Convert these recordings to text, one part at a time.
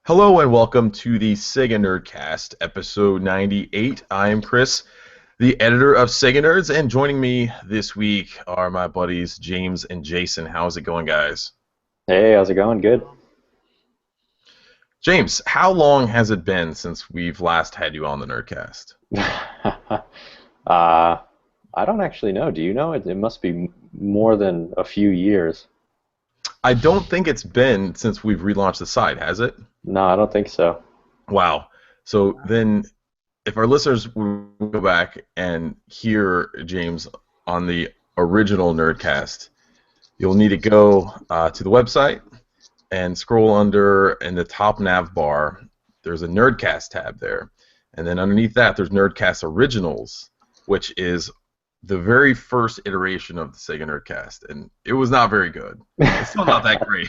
Hello and welcome to the SEGA Nerdcast, episode 98. I am Chris, the editor of SEGA Nerds, and joining me this week are my buddies James and Jason. How's it going, guys? Hey, how's it going? Good. James, how long has it been since we've last had you on the Nerdcast? I don't actually know. Do you know? It must be more than a few years. I don't think it's been since we've relaunched the site, has it? No, I don't think so. Wow. So then, if our listeners would go back and hear James on the original Nerdcast, you'll need to go to the website and scroll under in the top nav bar. There's a Nerdcast tab there. And then underneath that, there's Nerdcast Originals, which is the very first iteration of the SEGA Nerdcast. And it was not very good. It's still not that great.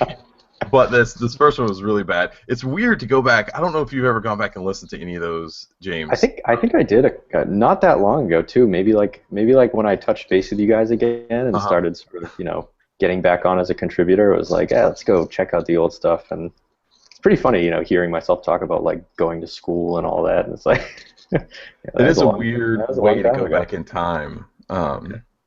But this first one was really bad. It's weird to go back. I don't know if you've ever gone back and listened to any of those, James. I think I did not that long ago too. Maybe like when I touched base with you guys again and started sort of getting back on as a contributor. It was like, yeah, let's go check out the old stuff. And it's pretty funny, hearing myself talk about like going to school and all that. And it's like it is a weird way to go back in time.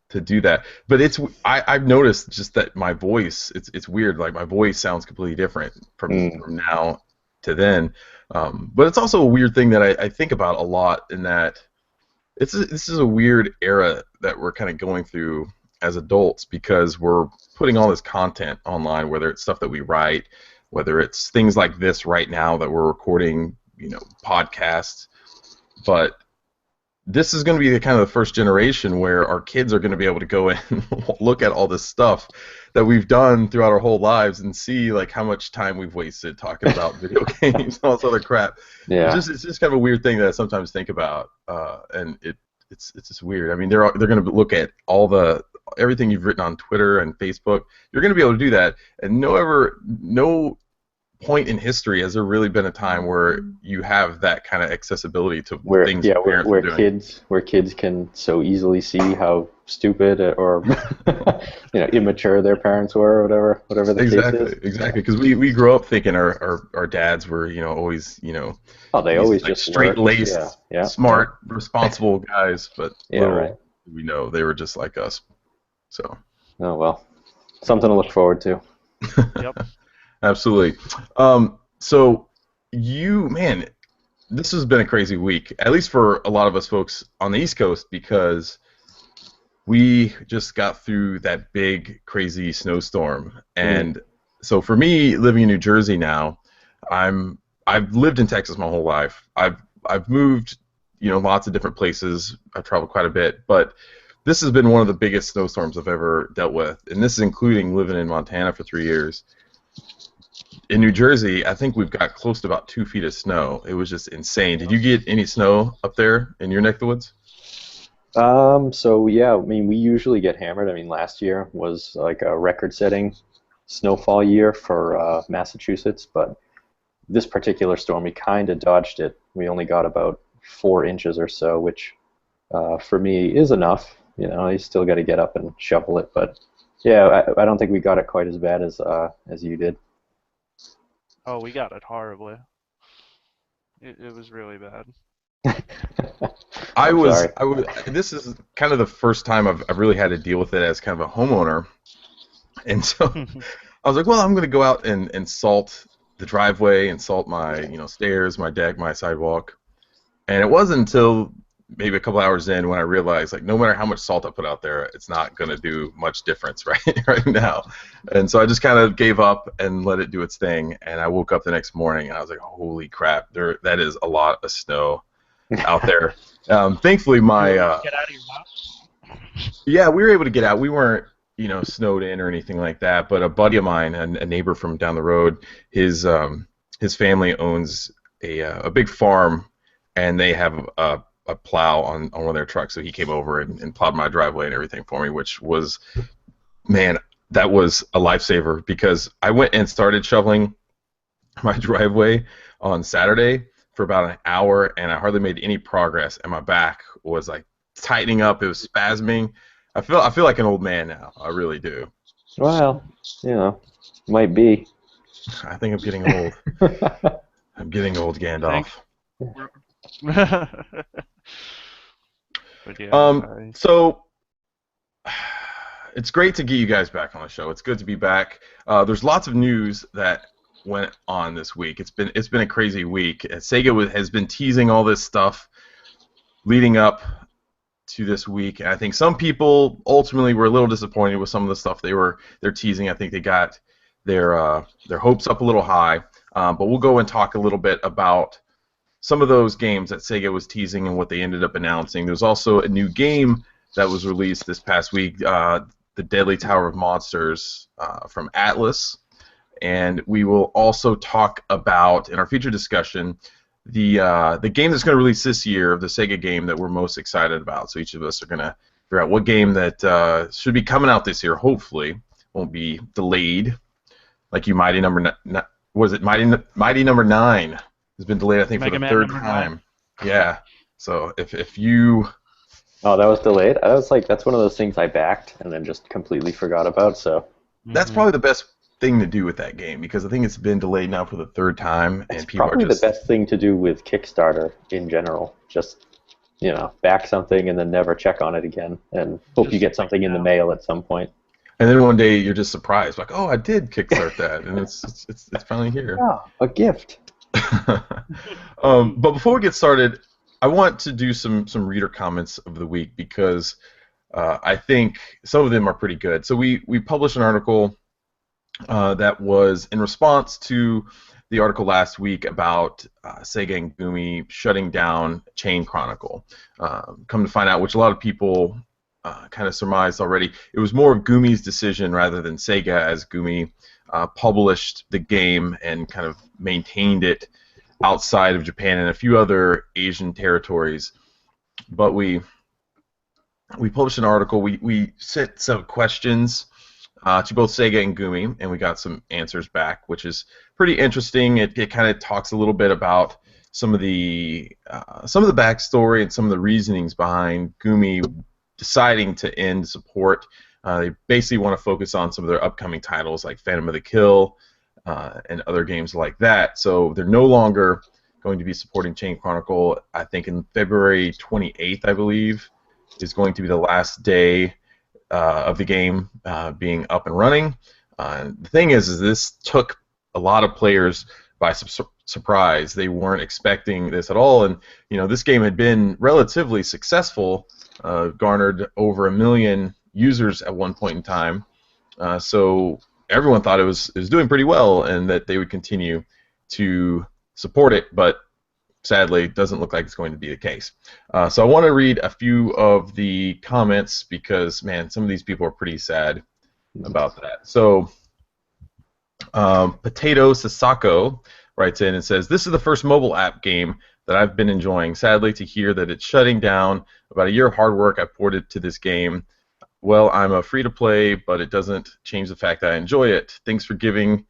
To do that, but I've noticed just that my voice, it's weird. Like my voice sounds completely different from now to then. But it's also a weird thing that I think about a lot. In that this is a weird era that we're kind of going through as adults because we're putting all this content online, whether it's stuff that we write, whether it's things like this right now that we're recording, podcasts, but this is going to be the kind of the first generation where our kids are going to be able to go in and look at all this stuff that we've done throughout our whole lives and see like how much time we've wasted talking about video games and all this other crap. Yeah. It's just kind of a weird thing that I sometimes think about, and it's just weird. I mean, they're going to look at everything you've written on Twitter and Facebook. You're going to be able to do that, and no point in history has there really been a time where you have that kind of accessibility to things parents are doing. Where kids can so easily see how stupid or immature their parents were, or whatever the case is. Exactly, because we grew up thinking our dads were always they always like just straight-laced, smart, responsible guys, but right. We know they were just like us. So. Oh well, something to look forward to. Yep. Absolutely. So this has been a crazy week, at least for a lot of us folks on the East Coast, because we just got through that big, crazy snowstorm. And so for me, living in New Jersey now, I've lived in Texas my whole life. I've moved, lots of different places. I've traveled quite a bit, but this has been one of the biggest snowstorms I've ever dealt with, and this is including living in Montana for 3 years. In New Jersey, I think we've got close to about 2 feet of snow. It was just insane. Did you get any snow up there in your neck of the woods? So yeah, I mean, we usually get hammered. I mean, last year was like a record-setting snowfall year for Massachusetts, but this particular storm, we kind of dodged it. We only got about 4 inches or so, which for me is enough. You still got to get up and shovel it, but yeah, I don't think we got it quite as bad as you did. Oh, we got it horribly. It was really bad. This is kind of the first time I've really had to deal with it as kind of a homeowner, and so I was like, well, I'm going to go out and salt the driveway and salt my stairs, my deck, my sidewalk, and it wasn't until maybe a couple hours in when I realized, like, no matter how much salt I put out there, it's not going to do much difference right now. And so I just kind of gave up and let it do its thing. And I woke up the next morning and I was like, holy crap, that is a lot of snow out there. Thankfully, my get out of your house? Yeah, we were able to get out. We weren't snowed in or anything like that. But a buddy of mine, a neighbor from down the road, his family owns a big farm, and they have a plow on one of their trucks, so he came over and plowed my driveway and everything for me, which was, man, that was a lifesaver, because I went and started shoveling my driveway on Saturday for about an hour, and I hardly made any progress, and my back was like tightening up. It was spasming. I feel like an old man now. I really do. Well, might be. I think I'm getting old. Getting old, Gandalf. But yeah, So it's great to get you guys back on the show. It's good to be back. There's lots of news that went on this week. It's been a crazy week. Sega has been teasing all this stuff leading up to this week, and I think some people ultimately were a little disappointed with some of the stuff they're teasing. I think they got their hopes up a little high. But we'll go and talk a little bit about some of those games that Sega was teasing and what they ended up announcing. There's also a new game that was released this past week, The Deadly Tower of Monsters from Atlas. And we will also talk about, in our future discussion, the game that's going to release this year, the Sega game that we're most excited about. So each of us are going to figure out what game that should be coming out this year, hopefully, won't be delayed. Like you Mighty Number... Was it Mighty Number 9 has been delayed, I think, Mega for the Man third number time. Yeah. So if you... Oh, that was delayed? I was like, that's one of those things I backed and then just completely forgot about, so... That's probably the best thing to do with that game, because I think it's been delayed now for the third time, and people probably are just... the best thing to do with Kickstarter in general. Just, back something and then never check on it again, and hope you get something in the mail at some point. And then one day you're just surprised, like, oh, I did kickstart that, and it's finally here. Yeah, a gift. But before we get started, I want to do some reader comments of the week, because I think some of them are pretty good. So we published an article that was in response to the article last week about Sega and Gumi shutting down Chain Chronicle. Come to find out, which a lot of people kind of surmised already, it was more of Gumi's decision rather than Sega, as Gumi published the game and kind of maintained it outside of Japan and a few other Asian territories. But we published an article. We sent some questions to both Sega and Gumi, and we got some answers back, which is pretty interesting. It kind of talks a little bit about some of the backstory and some of the reasonings behind Gumi deciding to end support. They basically want to focus on some of their upcoming titles like Phantom of the Kill and other games like that. So they're no longer going to be supporting Chain Chronicle. I think in February 28th, I believe, is going to be the last day of the game being up and running. The thing is this took a lot of players by surprise. They weren't expecting this at all, and this game had been relatively successful, garnered over 1 million users at one point in time. So everyone thought it was doing pretty well, and that they would continue to support it, but sadly, it doesn't look like it's going to be the case. So I want to read a few of the comments, because, man, some of these people are pretty sad about that. So Potato Sasako writes in and says, "This is the first mobile app game that I've been enjoying. Sadly, to hear that it's shutting down. About a year of hard work I poured into this game. Well, I'm a free-to-play, but it doesn't change the fact that I enjoy it. Thanks for giving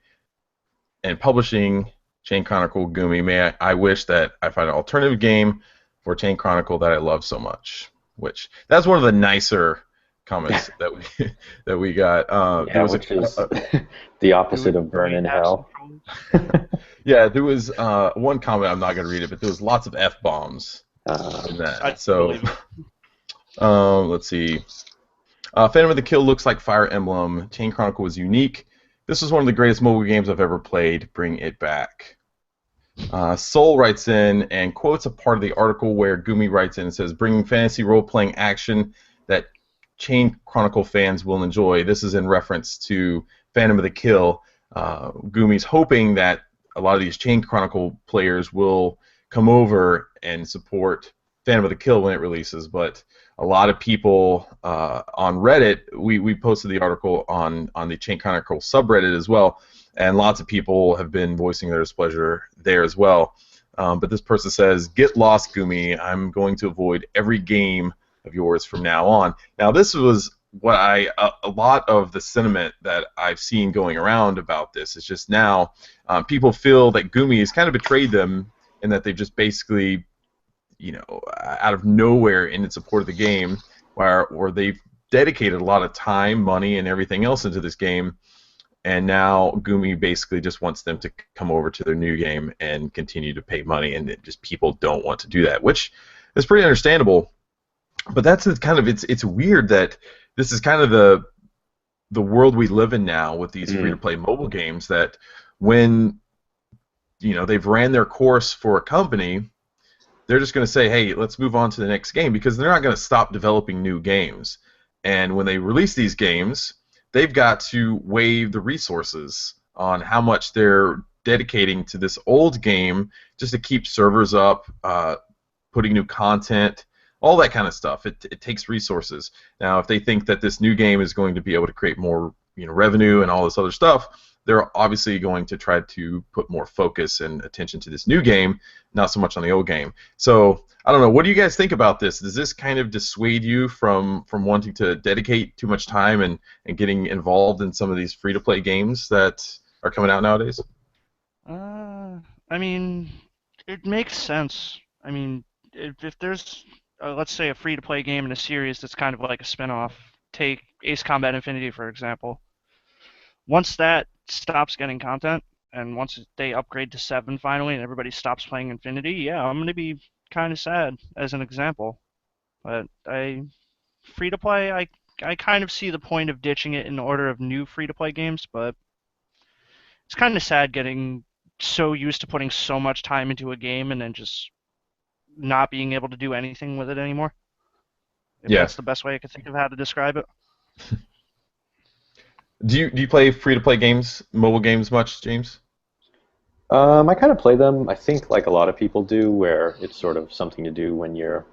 and publishing Chain Chronicle, Gumi. I wish that I find an alternative game for Chain Chronicle that I love so much." Which, that's one of the nicer comments that we got. Yeah, which is the opposite of Burn in Hell. Yeah, there was one comment, I'm not going to read it, but there was lots of F-bombs in that. So, let's see. Phantom of the Kill looks like Fire Emblem. Chain Chronicle was unique. This is one of the greatest mobile games I've ever played. Bring it back. Soul writes in and quotes a part of the article where Gumi writes in and says, "Bringing fantasy role-playing action that Chain Chronicle fans will enjoy." This is in reference to Phantom of the Kill. Gumi's hoping that a lot of these Chain Chronicle players will come over and support Phantom of the Kill when it releases, but a lot of people on Reddit, we posted the article on the Chain Chronicle subreddit as well, and lots of people have been voicing their displeasure there as well. But this person says, "Get lost, Gumi. I'm going to avoid every game of yours from now on." Now, this was what a lot of the sentiment that I've seen going around about this is just now people feel that Gumi has kind of betrayed them, and that they've just basically, out of nowhere in support of the game, or they've dedicated a lot of time, money, and everything else into this game, and now Gumi basically just wants them to come over to their new game and continue to pay money, and just people don't want to do that, which is pretty understandable. But that's kind of it's weird that this is kind of the world we live in now with these free-to-play mobile games, that when they've ran their course for a company, they're just going to say, hey, let's move on to the next game, because they're not going to stop developing new games. And when they release these games, they've got to weigh the resources on how much they're dedicating to this old game just to keep servers up, putting new content, all that kind of stuff. It takes resources. Now, if they think that this new game is going to be able to create more revenue and all this other stuff, they're obviously going to try to put more focus and attention to this new game, not so much on the old game. So, I don't know. What do you guys think about this? Does this kind of dissuade you from wanting to dedicate too much time and getting involved in some of these free-to-play games that are coming out nowadays? I mean, it makes sense. I mean, if there's, let's say, a free-to-play game in a series that's kind of like a spin-off, take Ace Combat Infinity, for example. Once that stops getting content, and once they upgrade to 7 finally and everybody stops playing Infinity, yeah, I'm going to be kind of sad, as an example. But free-to-play, I kind of see the point of ditching it in order of new free-to-play games, but it's kind of sad getting so used to putting so much time into a game and then just not being able to do anything with it anymore. If that's the best way I could think of how to describe it. Do you play free-to-play games, mobile games much, James? I kind of play them, I think, like a lot of people do, where it's sort of something to do when you're,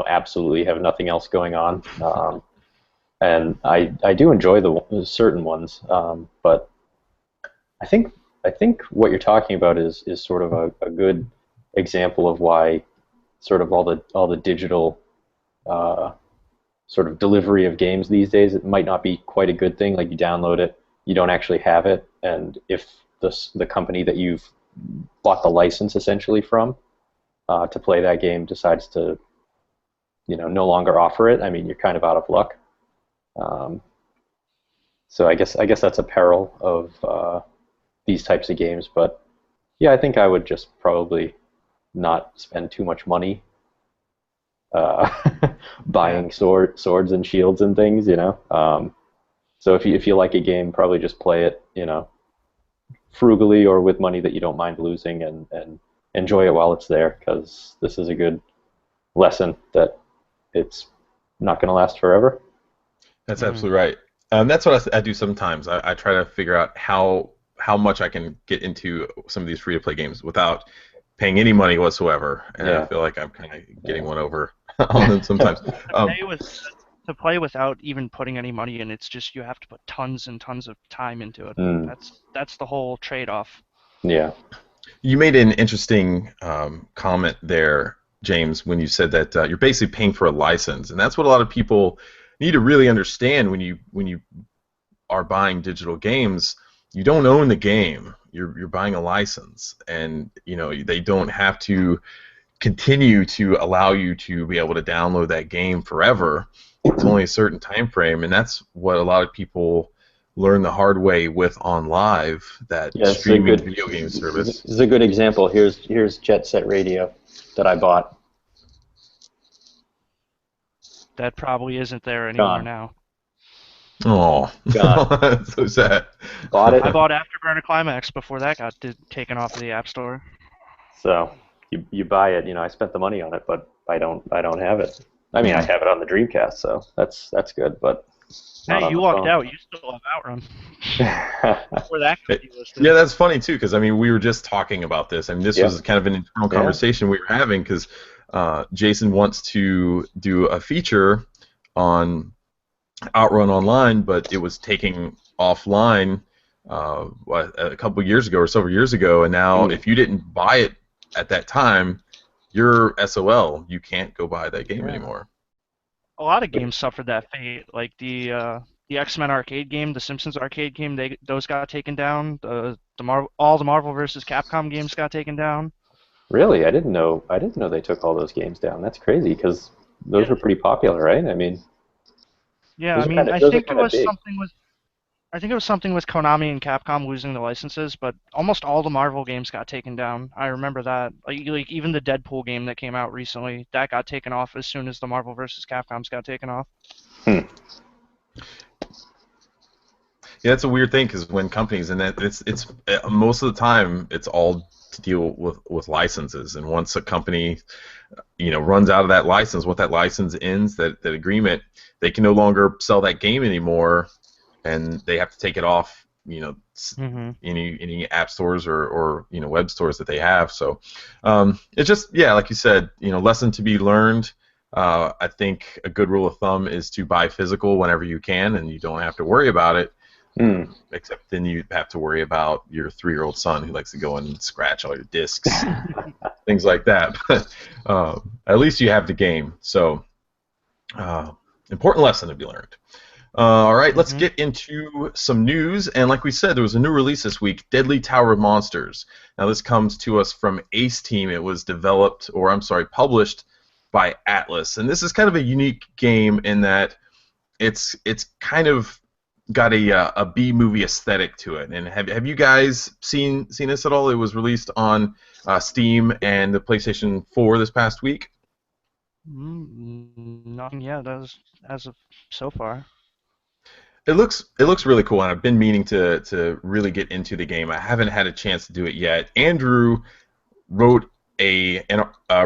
absolutely have nothing else going on. And I do enjoy the certain ones, but I think what you're talking about is sort of a good example of why sort of all the digital sort of delivery of games these days, it might not be quite a good thing. Like, you download it, you don't actually have it, and if the company that you've bought the license essentially from to play that game decides to no longer offer it, I mean, you're kind of out of luck. So I guess that's a peril of these types of games. But yeah, I think I would just probably not spend too much money buying swords and shields and things, So if you like a game, probably just play it, frugally or with money that you don't mind losing, and enjoy it while it's there, because this is a good lesson that it's not going to last forever. That's absolutely right. That's what I do sometimes. I try to figure out how much I can get into some of these free-to-play games without paying any money whatsoever, and I feel like I'm kind of getting one over on them sometimes. To play without even putting any money in, it's just you have to put tons and tons of time into it. That's the whole trade-off. Yeah. You made an interesting comment there, James, when you said that you're basically paying for a license, and that's what a lot of people need to really understand when you are buying digital games. You don't own the game. You're buying a license, and they don't have to continue to allow you to be able to download that game forever. It's only a certain time frame, and that's what a lot of people learn the hard way with OnLive, that streaming video game service. This is a good example. Here's Jet Set Radio that I bought. That probably isn't there anymore now. Oh, that's so sad. Bought it. I bought Afterburner Climax before that got taken off of the App Store. So you buy it. I spent the money on it, but I don't have it. I mean, I have it on the Dreamcast, so that's good. But hey, you walked out. You still have Outrun. Before that got delisted. Yeah, that's funny too, because we were just talking about this. This was kind of an internal conversation we were having, because Jason wants to do a feature on Outrun online, but it was taking offline a couple years ago or several years ago, and now if you didn't buy it at that time, you're SOL. You can't go buy that game anymore. A lot of games suffered that fate, like the X-Men arcade game, the Simpsons arcade game. Those got taken down. All the Marvel vs. Capcom games got taken down. Really, I didn't know they took all those games down. That's crazy, because those were pretty popular, right? I mean. Yeah, I think it was something with. I think it was something with Konami and Capcom losing the licenses, but almost all the Marvel games got taken down. I remember that. Like even the Deadpool game that came out recently, that got taken off as soon as the Marvel vs. Capcoms got taken off. Hmm. Yeah, that's a weird thing because when companies and that it's most of the time it's all to deal with licenses, and once a company runs out of that license, what that license ends, that agreement, they can no longer sell that game anymore, and they have to take it off any app stores or web stores that they have. So it's just, yeah, like you said, lesson to be learned. I think a good rule of thumb is to buy physical whenever you can, and you don't have to worry about it. Except then you have to worry about your 3-year-old son who likes to go and scratch all your discs, things like that. But at least you have the game. So important lesson to be learned. All right, let's get into some news. And like we said, there was a new release this week, Deadly Tower of Monsters. Now this comes to us from Ace Team. It was published by Atlas. And this is kind of a unique game in that it's kind of got a B movie aesthetic to it. And have you guys seen this at all? It was released on Steam and the PlayStation 4 this past week. Nothing yet, as of so far. It looks really cool, and I've been meaning to really get into the game. I haven't had a chance to do it yet. Andrew wrote a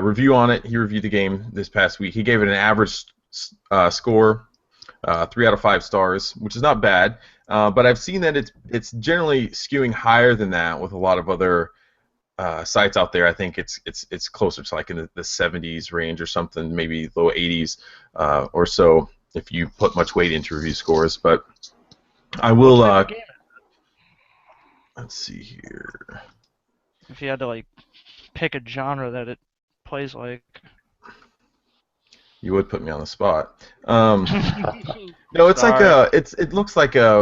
review on it. He reviewed the game this past week. He gave it an average score. 3 out of 5 stars, which is not bad, but I've seen that it's generally skewing higher than that with a lot of other sites out there. I think it's closer to like in the 70s range or something, maybe low 80s or so if you put much weight into review scores. But I will. Let's see here. If you had to like pick a genre that it plays like. You would put me on the spot. No, it's like it looks like has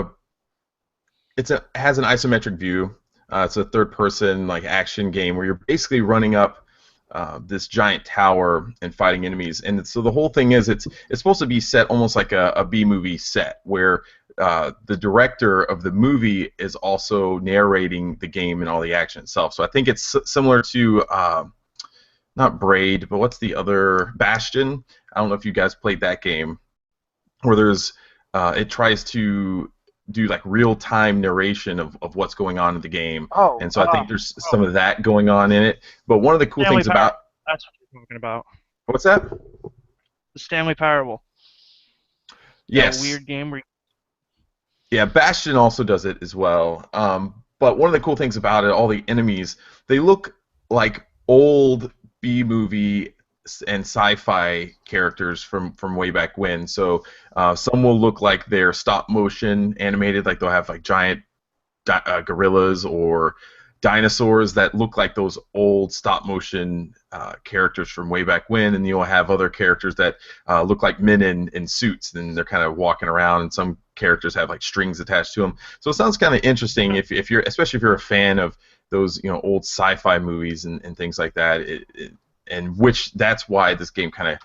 an isometric view. It's a third-person like action game where you're basically running up this giant tower and fighting enemies. And so the whole thing is it's supposed to be set almost like a B movie set where the director of the movie is also narrating the game and all the action itself. So I think it's similar to not Braid, but what's the other? Bastion. I don't know if you guys played that game, where there's it tries to do like real-time narration of what's going on in the game, and so I think there's some of that going on in it. But one of the cool things about that's what you're talking about. What's that? The Stanley Parable. Yes. That weird game where. Yeah, Bastion also does it as well. But one of the cool things about it, all the enemies, they look like old B-movie and sci-fi characters from way back when. So some will look like they're stop-motion animated, like they'll have like giant gorillas or dinosaurs that look like those old stop-motion characters from way back when, and you'll have other characters that look like men in suits, and they're kind of walking around, and some characters have like strings attached to them. So it sounds kind of interesting if you're, especially if you're a fan of those old sci-fi movies and things like that. And which that's why this game kind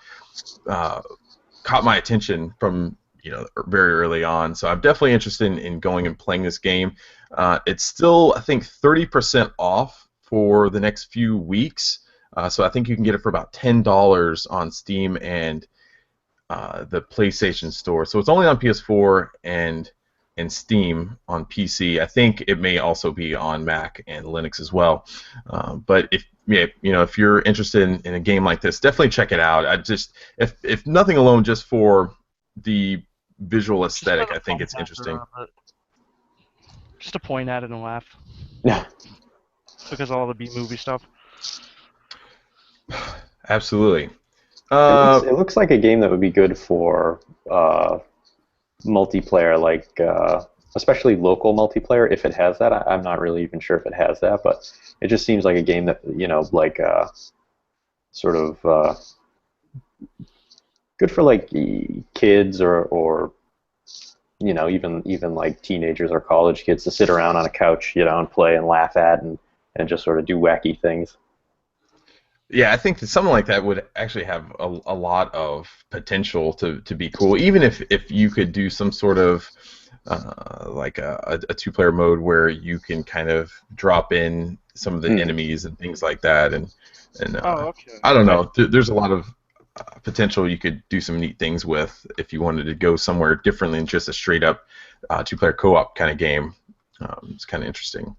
of caught my attention from very early on. So I'm definitely interested in going and playing this game. It's still, I think, 30% off for the next few weeks. So I think you can get it for about $10 on Steam and the PlayStation Store. So it's only on PS4 and Steam on PC. I think it may also be on Mac and Linux as well. But if you're interested in a game like this, definitely check it out. If nothing alone, just for the visual aesthetic, I think it's interesting. Just to point at it and laugh. Yeah. Because of all the B-movie stuff. Absolutely. It looks like a game that would be good for multiplayer, like especially local multiplayer, if it has that. I'm not really even sure if it has that, but it just seems like a game that, like sort of good for like kids or even like teenagers or college kids to sit around on a couch, and play and laugh at and just sort of do wacky things. Yeah, I think that something like that would actually have a lot of potential to be cool, even if you could do some sort of like a two-player mode where you can kind of drop in some of the enemies and things like that, and Okay. I don't know. There's a lot of potential you could do some neat things with if you wanted to go somewhere differently than just a straight-up two-player co-op kind of game. It's kind of interesting.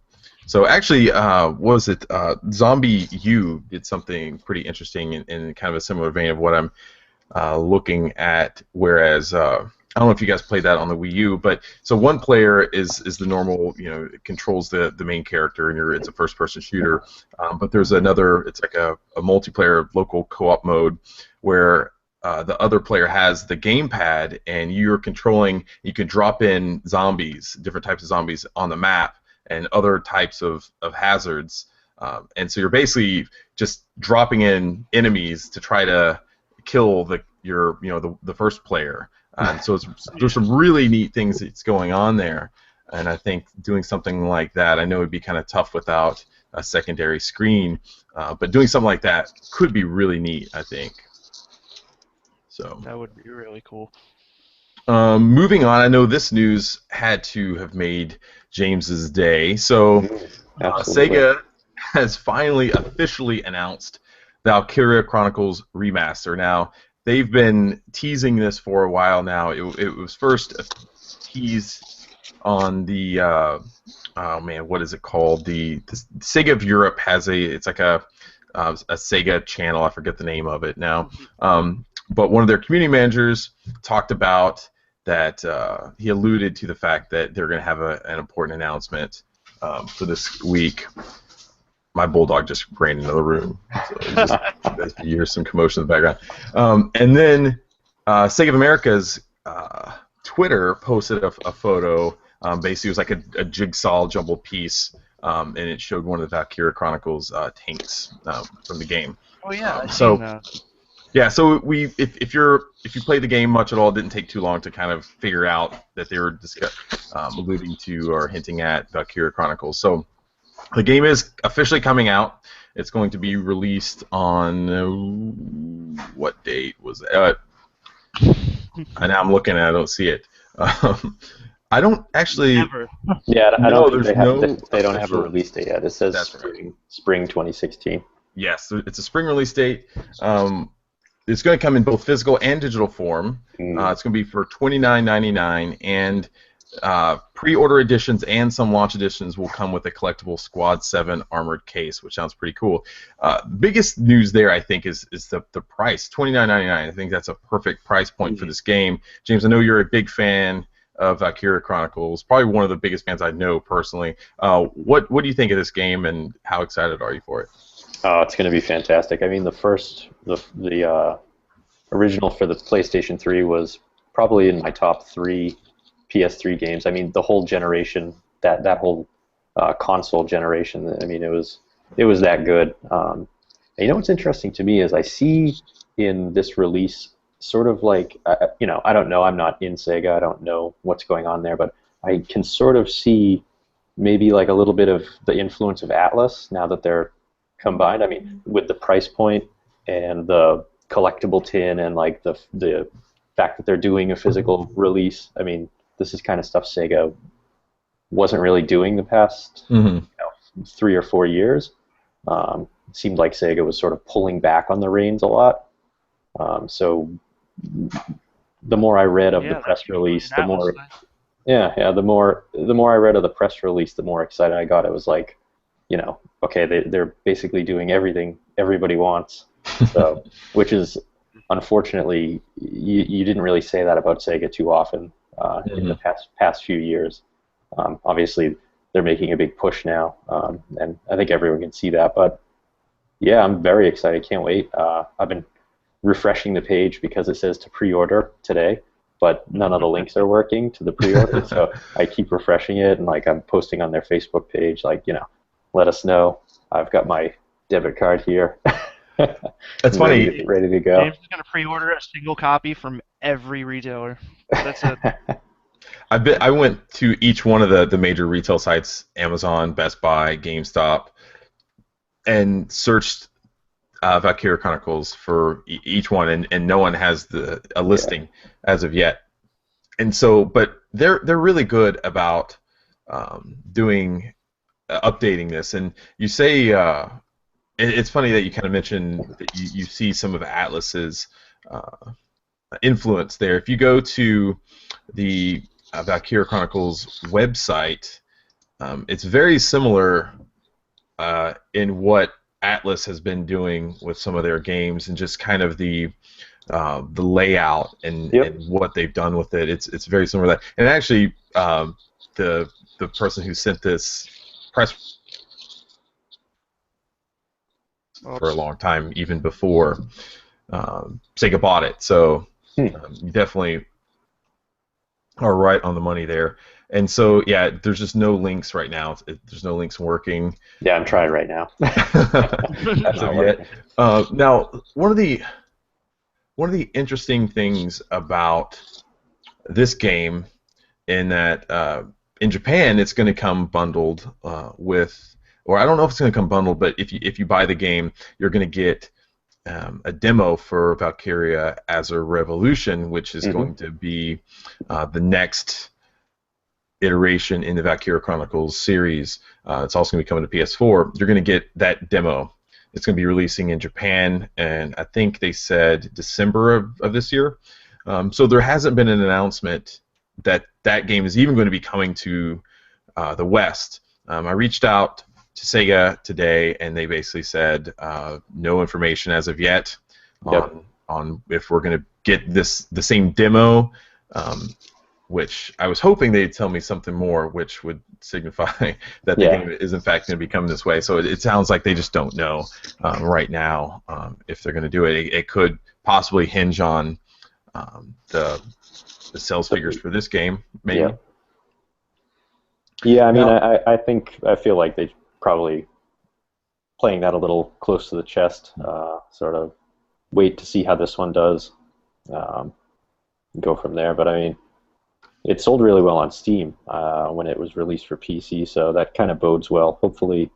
So actually, what was it? Zombie U did something pretty interesting in kind of a similar vein of what I'm looking at. Whereas I don't know if you guys played that on the Wii U, but so one player is the normal, it controls the main character, and it's a first-person shooter. But there's another, it's like a multiplayer local co-op mode where the other player has the gamepad, and you're controlling. You can drop in zombies, different types of zombies on the map, and other types of hazards. And so you're basically just dropping in enemies to try to kill the first player. And so there's some really neat things that's going on there, and I think doing something like that, I know it'd be kind of tough without a secondary screen, but doing something like that could be really neat, I think. So that would be really cool. Moving on, I know this news had to have made James's day. So Sega has finally officially announced Valkyria Chronicles Remaster. Now, they've been teasing this for a while now. It was first teased on the what is it called? The Sega of Europe has it's like a Sega channel. I forget the name of it now. But one of their community managers talked about that. He alluded to the fact that they're going to have an important announcement for this week. My bulldog just ran into the room, so you hear some commotion in the background. And then Sega of America's Twitter posted a photo. Basically, it was like a jigsaw jumbled piece, and it showed one of the Valkyria Chronicles tanks from the game. Oh yeah, I've so seen that. yeah, so if you played the game much at all, it didn't take too long to kind of figure out that they were alluding to or hinting at Valkyria Chronicles. So the game is officially coming out. It's going to be released on what date was it? And now I'm looking and I don't see it. I don't actually. Never. Yeah, I don't think they don't have a official release date yet. It says spring 2016. Yes, it's a spring release date. It's going to come in both physical and digital form. It's going to be for $29.99, and pre-order editions and some launch editions will come with a collectible Squad 7 armored case, which sounds pretty cool. Biggest news there, I think, is the price, $29.99. I think that's a perfect price point for this game. James, I know you're a big fan of Valkyria Chronicles, probably one of the biggest fans I know personally. What do you think of this game, and how excited are you for it? Oh, it's going to be fantastic. I mean, the original for the PlayStation 3 was probably in my top 3 PS3 games. I mean, the whole generation, that whole console generation. I mean, it was that good. And you know what's interesting to me is I see in this release sort of like I don't know. I'm not in Sega. I don't know what's going on there, but I can sort of see maybe like a little bit of the influence of Atlas now that they're combined. I mean, with the price point and the collectible tin and like the fact that they're doing a physical release. I mean, this is kind of stuff Sega wasn't really doing the past 3 or 4 years. It seemed like Sega was sort of pulling back on the reins a lot. So the more I read of the press release, the more the more I read of the press release, the more excited I got. It was like, okay, they're basically doing everything everybody wants. So, which is unfortunately, you didn't really say that about Sega too often in the past few years. Obviously, they're making a big push now, and I think everyone can see that. But yeah, I'm very excited. Can't wait. I've been refreshing the page because it says to pre-order today, but none of the links are working to the pre-order. So I keep refreshing it, and like I'm posting on their Facebook page, like let us know. I've got my debit card here. That's funny. Ready to go. James is going to pre-order a single copy from every retailer. That's it. I went to each one of the major retail sites, Amazon, Best Buy, GameStop, and searched Valkyria Chronicles for each one, and no one has a listing as of yet. And so, but they're really good about doing updating this, and you say it's funny that you kind of mentioned that you see some of Atlus's influence there. If you go to the Valkyria Chronicles website, it's very similar in what Atlus has been doing with some of their games, and just kind of the layout and what they've done with it. It's very similar to that. And actually, the person who sent this press for a long time, even before Sega bought it. So you definitely are right on the money there. And so, yeah, there's just no links right now. There's no links working. Yeah, I'm trying right now. As of yet. Now, one of the interesting things about this game, in that in Japan it's going to come bundled with, or I don't know if it's going to come bundled, but if you buy the game, you're going to get a demo for Valkyria as a Revolution, which is going to be the next iteration in the Valkyria Chronicles series. It's also going to be coming to PS4. You're going to get that demo. It's going to be releasing in Japan, and I think they said December of this year. So there hasn't been an announcement that that game is even going to be coming to the West. I reached out to Sega today, and they basically said no information as of yet on if we're going to get the same demo, which I was hoping they'd tell me something more, which would signify that the game is in fact going to be coming this way. So it sounds like they just don't know right now if they're going to do it. It could possibly hinge on the sales figures for this game, maybe. Yeah, I mean, I feel like they probably playing that a little close to the chest, sort of wait to see how this one does, go from there. But I mean, it sold really well on Steam when it was released for PC, so that kind of bodes well. Hopefully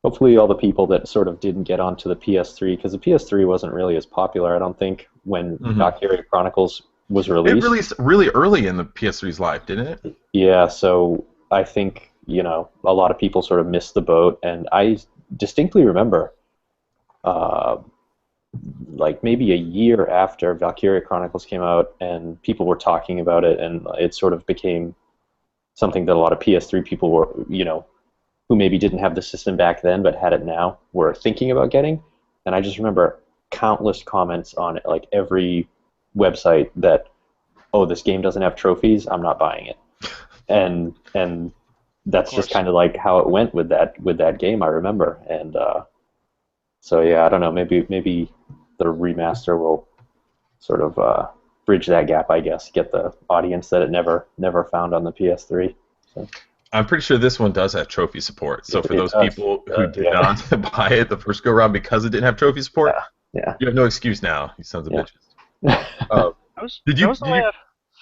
all the people that sort of didn't get onto the PS3, because the PS3 wasn't really as popular, I don't think, when Valkyria Chronicles was released. It released really early in the PS3's life, didn't it? Yeah, so I think, a lot of people sort of missed the boat, and I distinctly remember like maybe a year after Valkyria Chronicles came out and people were talking about it, and it sort of became something that a lot of PS3 people were, who maybe didn't have the system back then but had it now, were thinking about getting. And I just remember countless comments on it, like every website that, oh, this game doesn't have trophies, I'm not buying it. And that's just kind of like how it went with that game, I remember. And so yeah, I don't know, maybe the remaster will sort of bridge that gap, I guess, get the audience that it never found on the PS3. So. I'm pretty sure this one does have trophy support. So for those people who did not buy it the first go around because it didn't have trophy support, you have no excuse now, you sons of bitches. Did you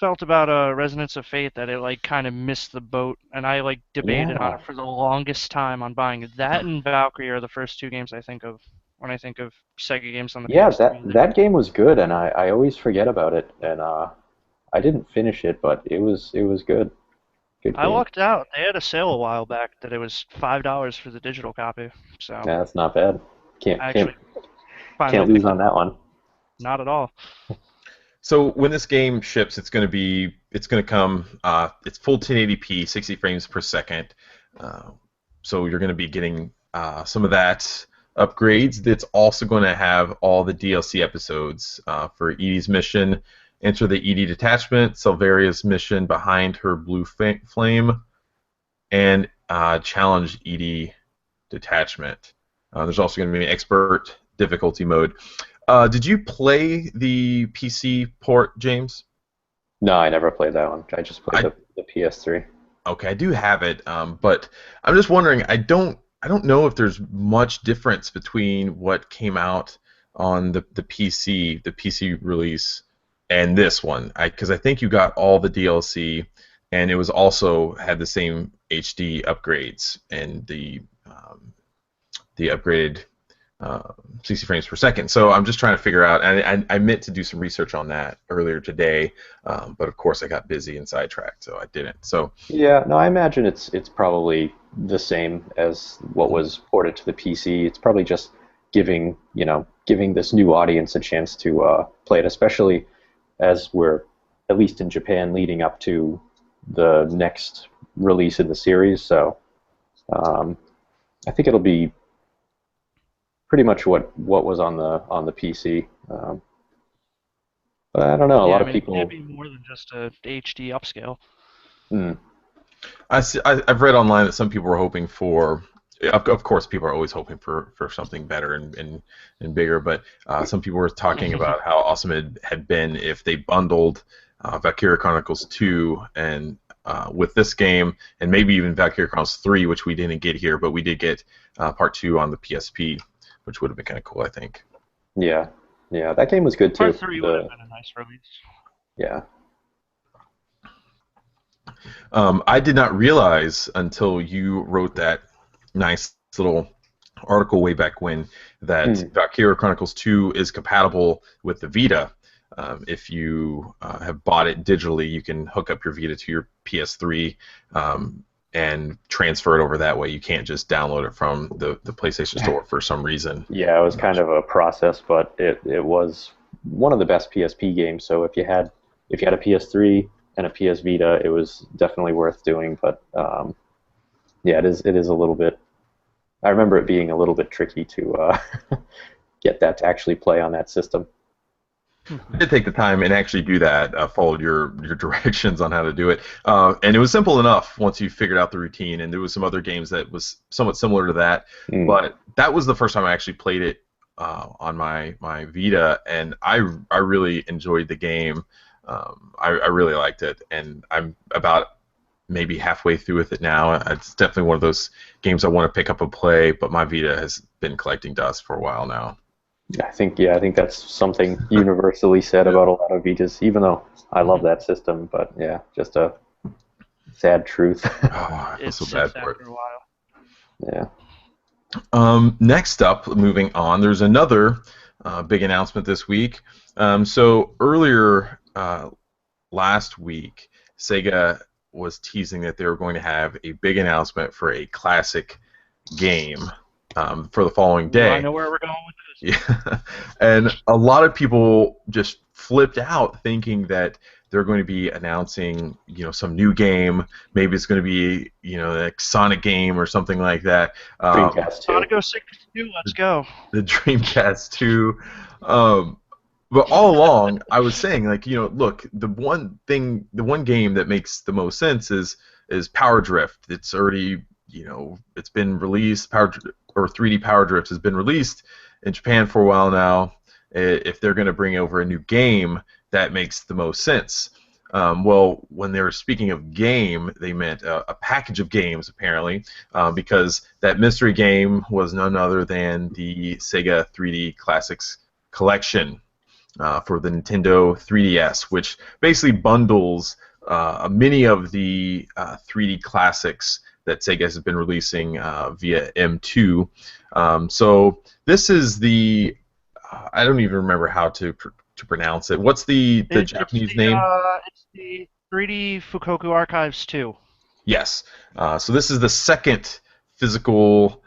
felt about Resonance of Fate, that it like kind of missed the boat, and I like debated on it for the longest time on buying it. That and Valkyrie are the first two games I think of when I think of Sega games on the PS3. that game was good, and I always forget about it, and I didn't finish it, but it was good. Good game. I lucked out. They had a sale a while back that it was $5 for the digital copy. So yeah, that's not bad. Can't lose on that one. Not at all. So when this game ships, it's going to come. It's full 1080p, 60 frames per second. So you're going to be getting some of that upgrades. It's also going to have all the DLC episodes for Edie's mission, Enter the Edie Detachment, Silveria's mission, Behind Her Blue Flame, and Challenge Edie Detachment. There's also going to be an expert difficulty mode. Did you play the PC port, James? No, I never played that one. I just played the PS3. Okay, I do have it, but I'm just wondering. I don't know if there's much difference between what came out on the PC release, and this one. Because I think you got all the DLC, and it was also had the same HD upgrades and the upgraded 60 frames per second. So I'm just trying to figure out, and I meant to do some research on that earlier today, but of course I got busy and sidetracked, so I didn't. So Yeah, no, I imagine it's probably the same as what was ported to the PC. It's probably just giving this new audience a chance to play it, especially as we're, at least in Japan, leading up to the next release in the series. So I think it'll be pretty much what was on the PC. But I don't know. A Yeah, lot I of mean, people. it can't be more than just a HD upscale. Hmm. I've read online that some people were hoping for. Of course, people are always hoping for something better and bigger, but some people were talking about how awesome it had been if they bundled Valkyria Chronicles 2 and with this game, and maybe even Valkyria Chronicles 3, which we didn't get here, but we did get Part 2 on the PSP, which would have been kind of cool, I think. Yeah, yeah, that game was good too. Part 3 would have been a nice release. Yeah. I did not realize until you wrote that nice little article way back when that Valkyria Chronicles 2 is compatible with the Vita. If you have bought it digitally, you can hook up your Vita to your PS3 and transfer it over that way. You can't just download it from the PlayStation Store for some reason. Yeah, it was kind of a process, but it was one of the best PSP games. So if you had a PS3 and a PS Vita, it was definitely worth doing. But yeah, it is a little bit. I remember it being a little bit tricky to get that to actually play on that system. I did take the time and actually do that. Followed your directions on how to do it, and it was simple enough once you figured out the routine. And there was some other games that was somewhat similar to that, but that was the first time I actually played it on my Vita, and I really enjoyed the game. I really liked it, and I'm about maybe halfway through with it now. It's definitely one of those games I want to pick up and play, but my Vita has been collecting dust for a while now. I think that's something universally said about a lot of Vitas, even though I love that system. But yeah, just a sad truth. Oh, I feel so bad for it. After a while. Yeah. Next up, moving on, there's another big announcement this week. So earlier last week, Sega was teasing that they were going to have a big announcement for a classic game for the following day. I know where we're going with this. Yeah, and a lot of people just flipped out, thinking that they're going to be announcing, some new game. Maybe it's going to be, like Sonic game or something like that. Dreamcast 2. Sonic 62, let's go. The Dreamcast 2. But all along, I was saying, like, look, the one game that makes the most sense is Power Drift. It's already, it's been released. 3D Power Drift has been released in Japan for a while now. If they're going to bring over a new game, that makes the most sense. Well, when they were speaking of game, they meant a package of games, apparently, because that mystery game was none other than the Sega 3D Classics Collection for the Nintendo 3DS, which basically bundles many of the 3D classics that Sega has been releasing via M2. So this is the I don't even remember how to pronounce it. What's the Japanese name? It's the 3D Fukoku Archives 2. Yes. So this is the second physical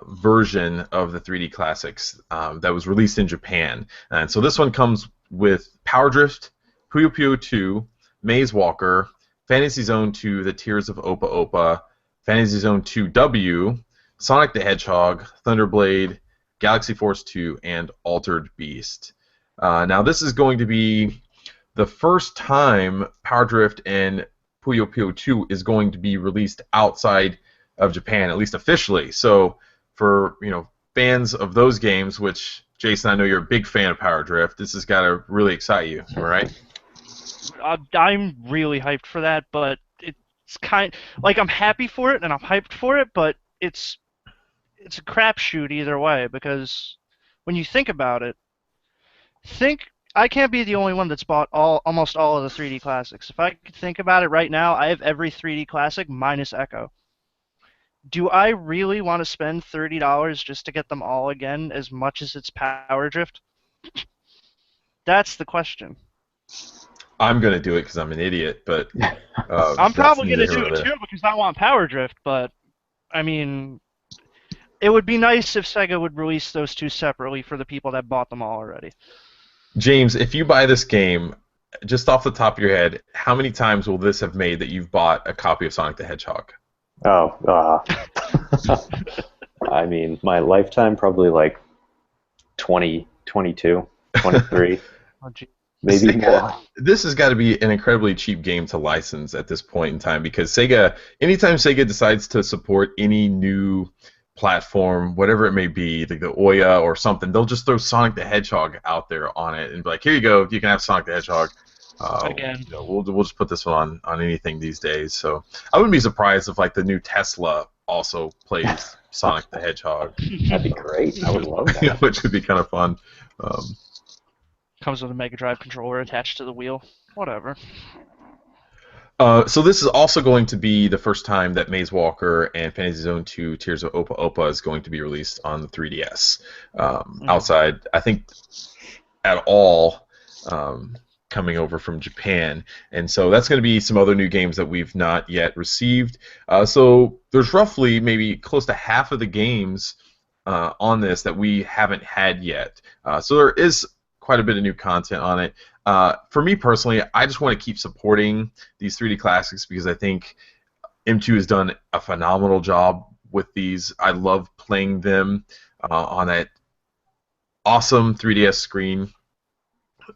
version of the 3D classics that was released in Japan. And so this one comes with Power Drift, Puyo Puyo 2, Maze Walker, Fantasy Zone 2, The Tears of Opa Opa, Fantasy Zone 2W, Sonic the Hedgehog, Thunderblade, Galaxy Force 2, and Altered Beast. Now this is going to be the first time Power Drift and Puyo Puyo 2 is going to be released outside of Japan, at least officially. So for fans of those games, which Jason, I know you're a big fan of Power Drift, this has got to really excite you, am I right? I'm really hyped for that, but it's I'm happy for it and I'm hyped for it, but it's a crapshoot either way, because when you think about it, I can't be the only one that's bought almost all of the 3D classics. If I could think about it right now, I have every 3D classic minus Echo. Do I really want to spend $30 just to get them all again, as much as it's Power Drift? That's the question. I'm gonna do it because I'm an idiot, but I'm that's probably neither gonna here do nor it there. too because I want Power Drift, but I mean, it would be nice if Sega would release those two separately for the people that bought them all already. James, if you buy this game, just off the top of your head, how many times will this have made that you've bought a copy of Sonic the Hedgehog? Oh, I mean, my lifetime probably like 20, 22, 23, Oh, gee. maybe Sega, more. this has got to be an incredibly cheap game to license at this point in time because Sega, anytime Sega decides to support any new platform, whatever it may be, like the Ouya or something, they'll just throw Sonic the Hedgehog out there on it and be like, "Here you go, you can have Sonic the Hedgehog." Again. We'll just put this one on anything these days. So I wouldn't be surprised if like the new Tesla also plays Sonic the Hedgehog, That'd be great. I would love that. which would be kind of fun. Um, Comes with a Mega Drive controller attached to the wheel. Whatever. So this is also going to be the first time that Maze Walker and Fantasy Zone 2 Tears of Opa Opa is going to be released on the 3DS. Outside, I think, at all coming over from Japan. And so that's going to be some other new games that we've not yet received. So there's roughly maybe close to half of the games on this that we haven't had yet. So there is quite a bit of new content on it. For me personally, I just want to keep supporting these 3D classics because I think M2 has done a phenomenal job with these. I love playing them on that awesome 3DS screen.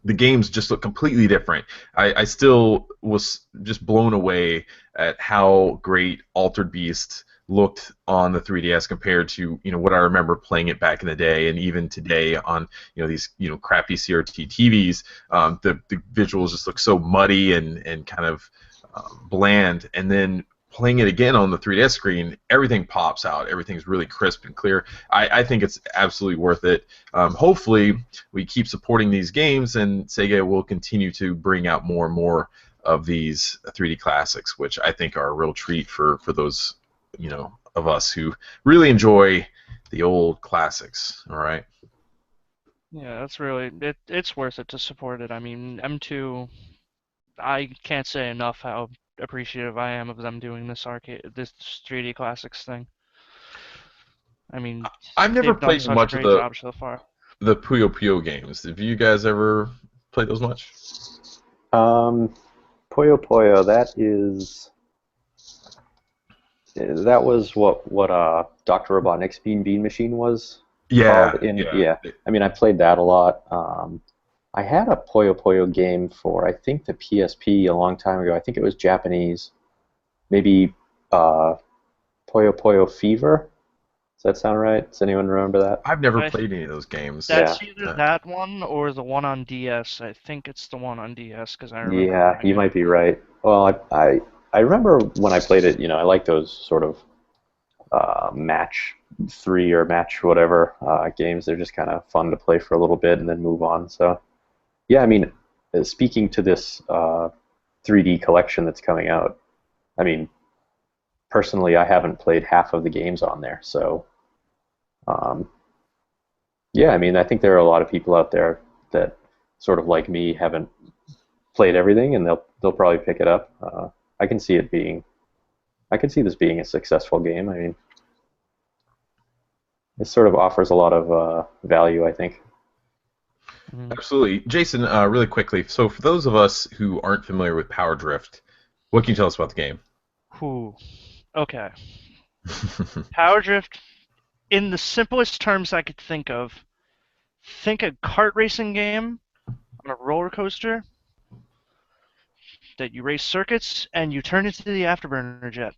The games just look completely different. I still was just blown away at how great Altered Beast looked on the 3DS compared to what I remember playing it back in the day, and even today on these crappy CRT TVs. The visuals just look so muddy and kind of bland, and then playing it again on the 3DS screen, everything pops out. Everything's really crisp and clear. I think it's absolutely worth it. Hopefully, we keep supporting these games, and Sega will continue to bring out more and of these 3D classics, which I think are a real treat for those of us who really enjoy the old classics. All right. Yeah, that's really it's worth it to support it. I mean, M2, I can't say enough how appreciative I am of them doing this 3D classics thing. I mean, I've never they've done played such a much of great job so far. the Puyo Puyo games. Have you guys ever played those much? Puyo Puyo, that was what Dr. Robotnik's Bean Machine was called. Yeah. I mean, I played that a lot. I had a Puyo Puyo game for I think the PSP a long time ago. I think it was Japanese. Maybe Puyo Puyo Fever. Does that sound right? Does anyone remember that? I've never played any of those games. That's Yeah. either that one or the one on DS. I think it's the one on DS because I remember. Yeah, you might be right. Well, I remember when I played it. I like those sort of match 3 or match whatever games. They're just kind of fun to play for a little bit and then move on. So, yeah, I mean, speaking to this 3D collection that's coming out, I mean, personally, I haven't played half of the games on there. So, yeah, I mean, I think there are a lot of people out there that sort of like me haven't played everything, and they'll probably pick it up. I can see this being a successful game. I mean, it sort of offers a lot of value, I think. Absolutely. Jason, really quickly, so for those of us who aren't familiar with Power Drift, what can you tell us about the game? Okay. Power Drift, in the simplest terms I could think of, think a kart racing game on a roller coaster that you race circuits and you turn into the Afterburner jet.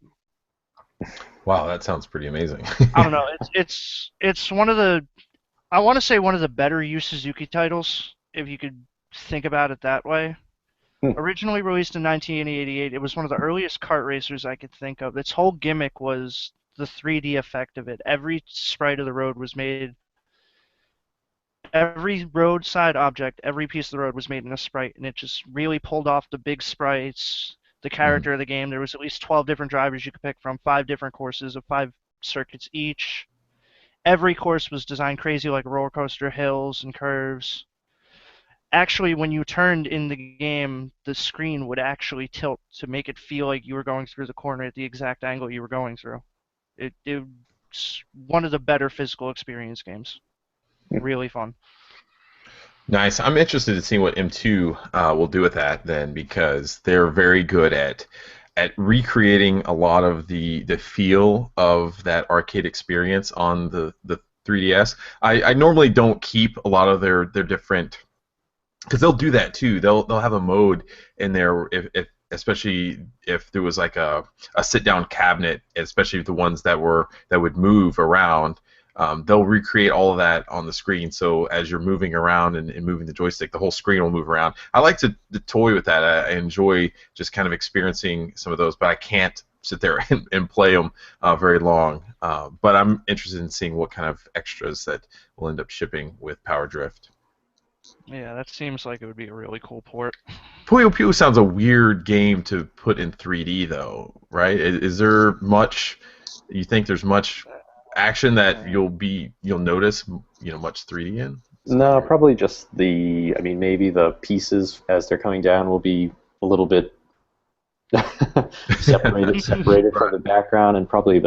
Wow, that sounds pretty amazing. I don't know. It's one of the, I want to say one of the better Yu Suzuki titles, if you could think about it that way. Originally released in 1988, it was one of the earliest kart racers I could think of. Its whole gimmick was the 3D effect of it. Every sprite of the road was made, every roadside object, every piece of the road was made in a sprite, and it just really pulled off the big sprites, the character of the game. There was at least 12 different drivers you could pick from, 5 different courses of 5 circuits each. Every course was designed crazy like a roller coaster, hills and curves. Actually, when you turned in the game, the screen would actually tilt to make it feel like you were going through the corner at the exact angle you were going through. It's one of the better physical experience games. Really fun. Nice. I'm interested in seeing what M2 will do with that then, because they're very good at recreating a lot of the feel of that arcade experience on the 3DS. I normally don't keep a lot of their different, because they'll do that too. They'll have a mode in there if especially if there was like a sit down cabinet, especially the ones that would move around. They'll recreate all of that on the screen, so as you're moving around and moving the joystick, the whole screen will move around. I like to toy with that. I enjoy just kind of experiencing some of those, but I can't sit there and play them very long. But I'm interested in seeing what kind of extras that will end up shipping with Power Drift. Yeah, that seems like it would be a really cool port. Puyo Puyo sounds a weird game to put in 3D, though, right? Is there much? You think there's much action that you'll notice, much 3D in? No, probably just maybe the pieces as they're coming down will be a little bit separated from the background, and probably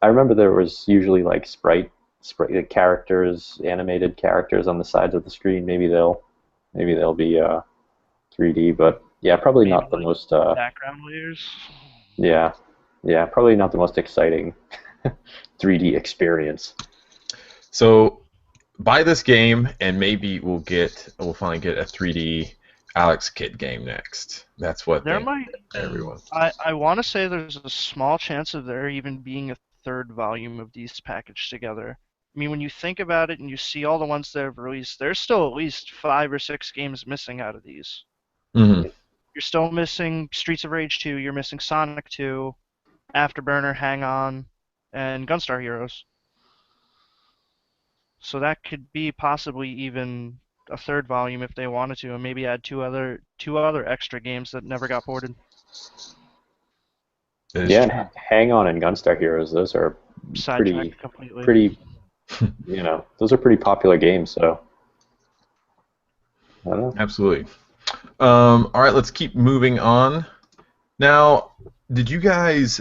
I remember there was usually like sprite characters, animated characters on the sides of the screen. Maybe they'll be 3D, but yeah, probably maybe not the most background layers. Yeah, probably not the most exciting 3D experience. So buy this game, and maybe we'll finally get a 3D Alex Kidd game next. That's what everyone. I want to say there's a small chance of there even being a third volume of these packaged together. I mean, when you think about it and you see all the ones that have released, there's still at least 5 or 6 games missing out of these. Mm-hmm. You're still missing Streets of Rage 2, you're missing Sonic 2, Afterburner, Hang On, and Gunstar Heroes. So that could be possibly even a third volume if they wanted to, and maybe add two other extra games that never got ported. Yeah, Hang On and Gunstar Heroes, those are pretty those are pretty popular games, so I don't know. Absolutely. All right, let's keep moving on. Now, did you guys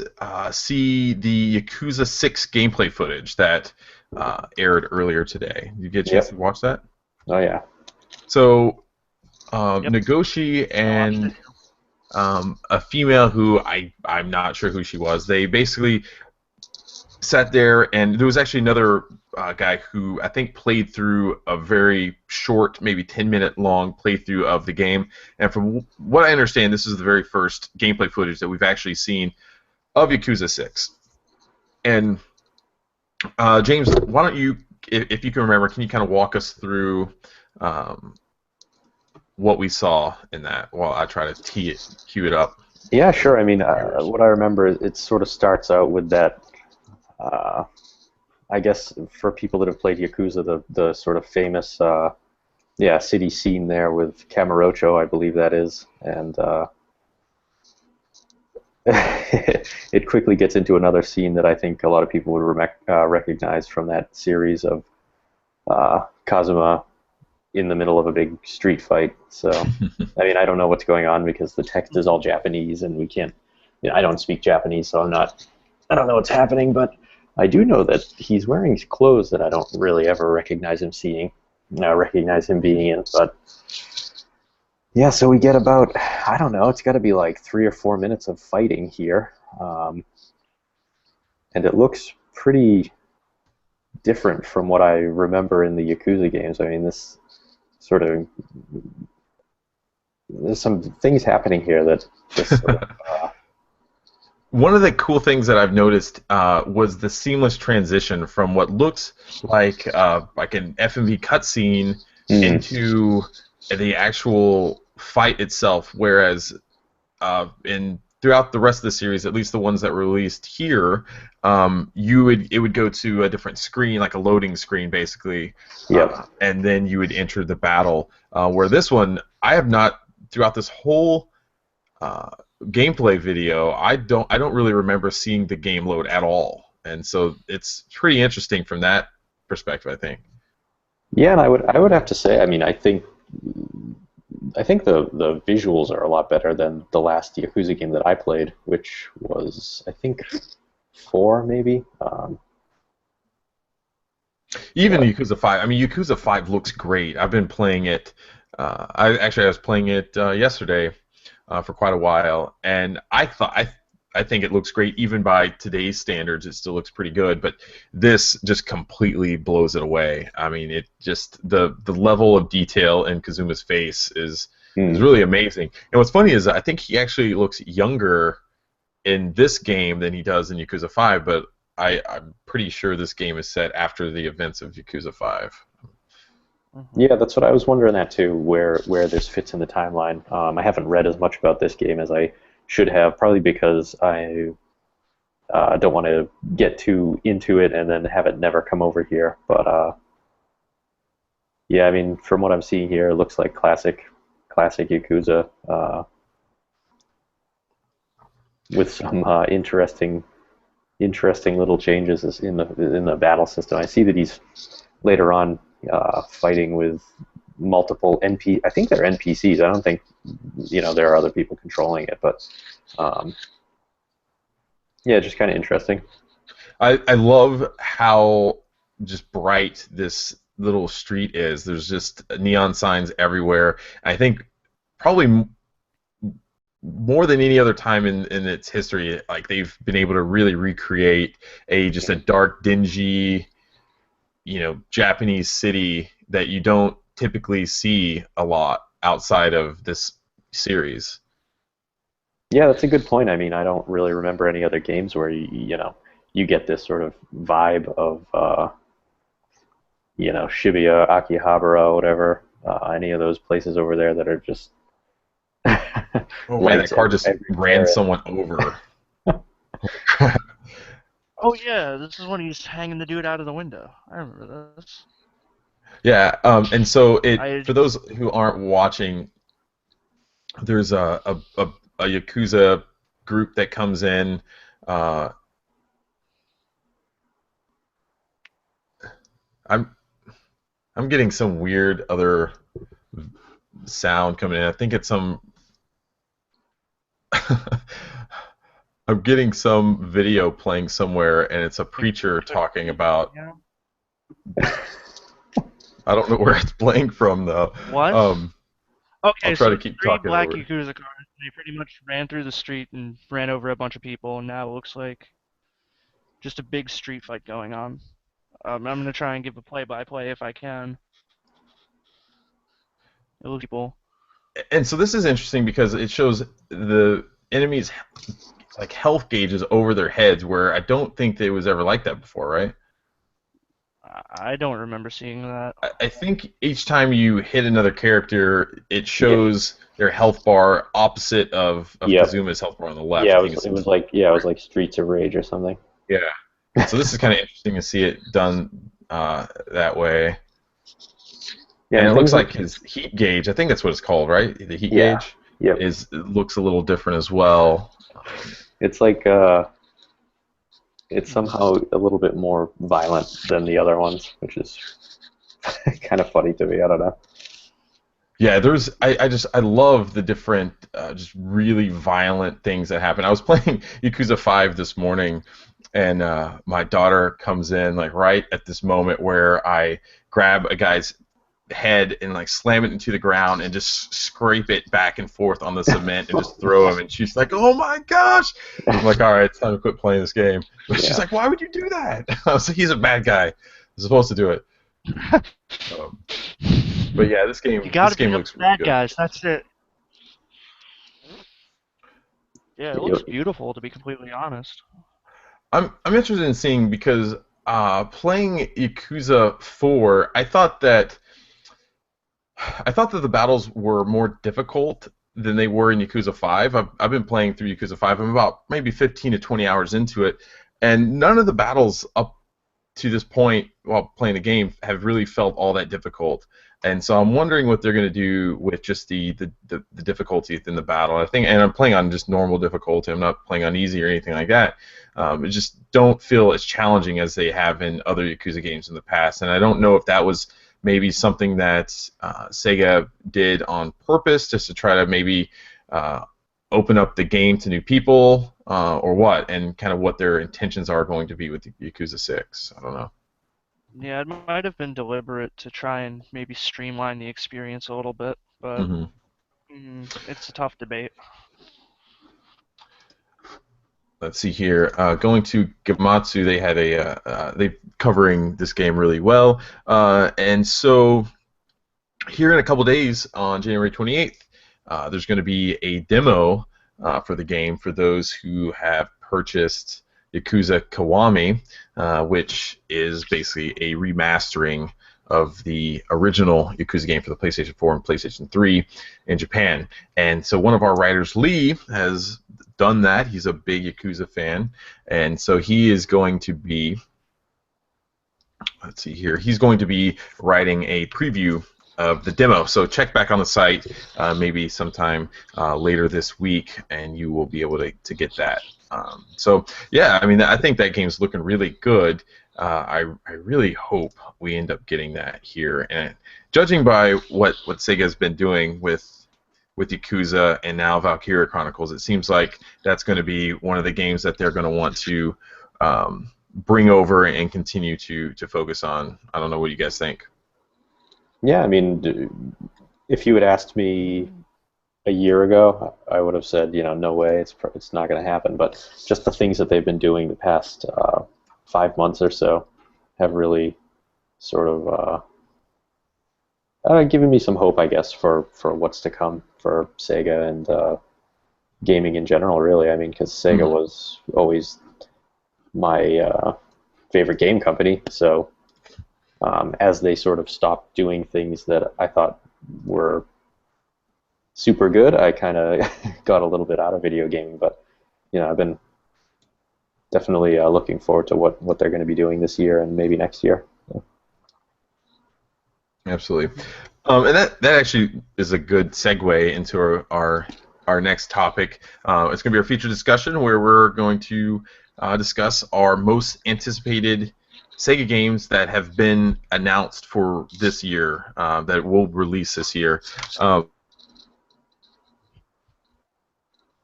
see the Yakuza 6 gameplay footage that aired earlier today? Did you get a chance to watch that? Oh, yeah. So, Nagoshi and a female who I'm not sure who she was, they basically sat there, and there was actually another guy who I think played through a very short, maybe 10-minute long playthrough of the game. And from what I understand, this is the very first gameplay footage that we've actually seen of Yakuza 6. And James, why don't you, if you can remember, can you kind of walk us through what we saw in that while I try to cue it up? Yeah, sure. I mean, what I remember, it sort of starts out with that. I guess for people that have played Yakuza, the sort of famous city scene there with Kamurocho, I believe that is, and it quickly gets into another scene that I think a lot of people would recognize from that series of Kazuma in the middle of a big street fight. So, I mean, I don't know what's going on because the text is all Japanese, and we can't. I don't speak Japanese, so I don't know what's happening, but I do know that he's wearing clothes that I don't really ever recognize him being in. But yeah, so we get about, I don't know, it's got to be like 3 or 4 minutes of fighting here, and it looks pretty different from what I remember in the Yakuza games. I mean, this sort of, there's some things happening here that just sort of. One of the cool things that I've noticed was the seamless transition from what looks like an FMV cutscene into the actual fight itself, whereas throughout the rest of the series, at least the ones that were released here, it would go to a different screen, like a loading screen, basically, and then you would enter the battle. Where this one, I have not, throughout this whole gameplay video, I don't really remember seeing the game load at all, and so it's pretty interesting from that perspective, I think. Yeah, and I would have to say, I mean, I think the visuals are a lot better than the last Yakuza game that I played, which was, I think, 4 maybe. Even Yakuza 5. I mean, Yakuza 5 looks great. I've been playing it. I was playing it yesterday for quite a while, and I think it looks great even by today's standards. It still looks pretty good, but this just completely blows it away. I mean, it just the level of detail in Kazuma's face is really amazing. And what's funny is I think he actually looks younger in this game than he does in Yakuza 5, but I'm pretty sure this game is set after the events of Yakuza 5. Yeah, that's what I was wondering that too, where this fits in the timeline. I haven't read as much about this game as I should have, probably because I don't want to get too into it and then have it never come over here. But yeah, I mean, from what I'm seeing here, it looks like classic Yakuza with some interesting little changes in the battle system. I see that he's later on fighting with multiple I think they're NPCs. I don't think there are other people controlling it, but yeah, just kind of interesting. I love how just bright this little street is. There's just neon signs everywhere. I think probably more than any other time in its history, like they've been able to really recreate a dark, dingy, Japanese city that you don't typically see a lot outside of this series. Yeah, that's a good point. I mean, I don't really remember any other games where you get this sort of vibe of Shibuya, Akihabara, whatever, any of those places over there that are just oh man, that car just ran someone over. Oh yeah, this is when he's hanging the dude out of the window. I remember this. Yeah, and so for those who aren't watching, there's a Yakuza group that comes in. I'm getting some weird other sound coming in. I think it's some. I'm getting some video playing somewhere, and it's a preacher talking about. I don't know where it's playing from though. What? Okay, I'll try to keep three talking black over. Yakuza cars. They pretty much ran through the street and ran over a bunch of people, and now it looks like just a big street fight going on. I'm gonna try and give a play-by-play if I can. It looks people. And so this is interesting because it shows the enemies' like health gauges over their heads, where I don't think it was ever like that before, right? I don't remember seeing that. I think each time you hit another character, it shows their health bar opposite of Kazuma's health bar on the left. Yeah, it was like Streets of Rage or something. Yeah. So this is kind of interesting to see it done that way. Yeah, and it looks like his heat gauge, I think that's what it's called, right? The heat gauge looks a little different as well. It's like it's somehow a little bit more violent than the other ones, which is kind of funny to me. I don't know. Yeah, I love the different just really violent things that happen. I was playing Yakuza 5 this morning, and my daughter comes in like right at this moment where I grab a guy's head and like slam it into the ground and just scrape it back and forth on the cement and just throw him, and she's like, "Oh my gosh!" I'm like, "All right, it's time to quit playing this game." But she's like, "Why would you do that?" I was like, "He's a bad guy. You're supposed to do it." But yeah, this game looks really good. Guys, that's it. Yeah, it looks beautiful, to be completely honest. I'm interested in seeing, because playing Yakuza 4, I thought that the battles were more difficult than they were in Yakuza 5. I've been playing through Yakuza 5. I'm about maybe 15 to 20 hours into it, and none of the battles up to this point while playing the game have really felt all that difficult. And so I'm wondering what they're going to do with just the difficulty within the battle. And I'm playing on just normal difficulty. I'm not playing on easy or anything like that. It just don't feel as challenging as they have in other Yakuza games in the past. And I don't know if that was maybe something that Sega did on purpose, just to try to maybe open up the game to new people, or what, and kind of what their intentions are going to be with Yakuza 6. I don't know. Yeah, it might have been deliberate to try and maybe streamline the experience a little bit, but it's a tough debate. Let's see here. Going to Gamatsu, they had they covering this game really well, and so here in a couple days on January 28th, there's going to be a demo for the game for those who have purchased Yakuza Kiwami, which is basically a remastering of the original Yakuza game for the PlayStation 4 and PlayStation 3 in Japan. And so one of our writers, Lee, has done that. He's a big Yakuza fan, and so he is going to be, let's see here, he's going to be writing a preview of the demo. So check back on the site maybe sometime later this week, and you will be able to get that. So yeah, I mean, I think that game's looking really good. I really hope we end up getting that here. And judging by what Sega's been doing with Yakuza and now Valkyria Chronicles, it seems like that's going to be one of the games that they're going to want to bring over and continue to focus on. I don't know, what do you guys think? Yeah, I mean, if you had asked me a year ago, I would have said, no way, it's not going to happen. But just the things that they've been doing the past 5 months or so have really sort of given me some hope, I guess, for what's to come for Sega and gaming in general, really. I mean, because Sega was always my favorite game company, so as they sort of stopped doing things that I thought were super good, I kind of got a little bit out of video gaming. But I've been definitely looking forward to what they're going to be doing this year and maybe next year. Yeah. Absolutely, and that actually is a good segue into our next topic. It's going to be our feature discussion, where we're going to discuss our most anticipated Sega games that have been announced for this year, that will release this year.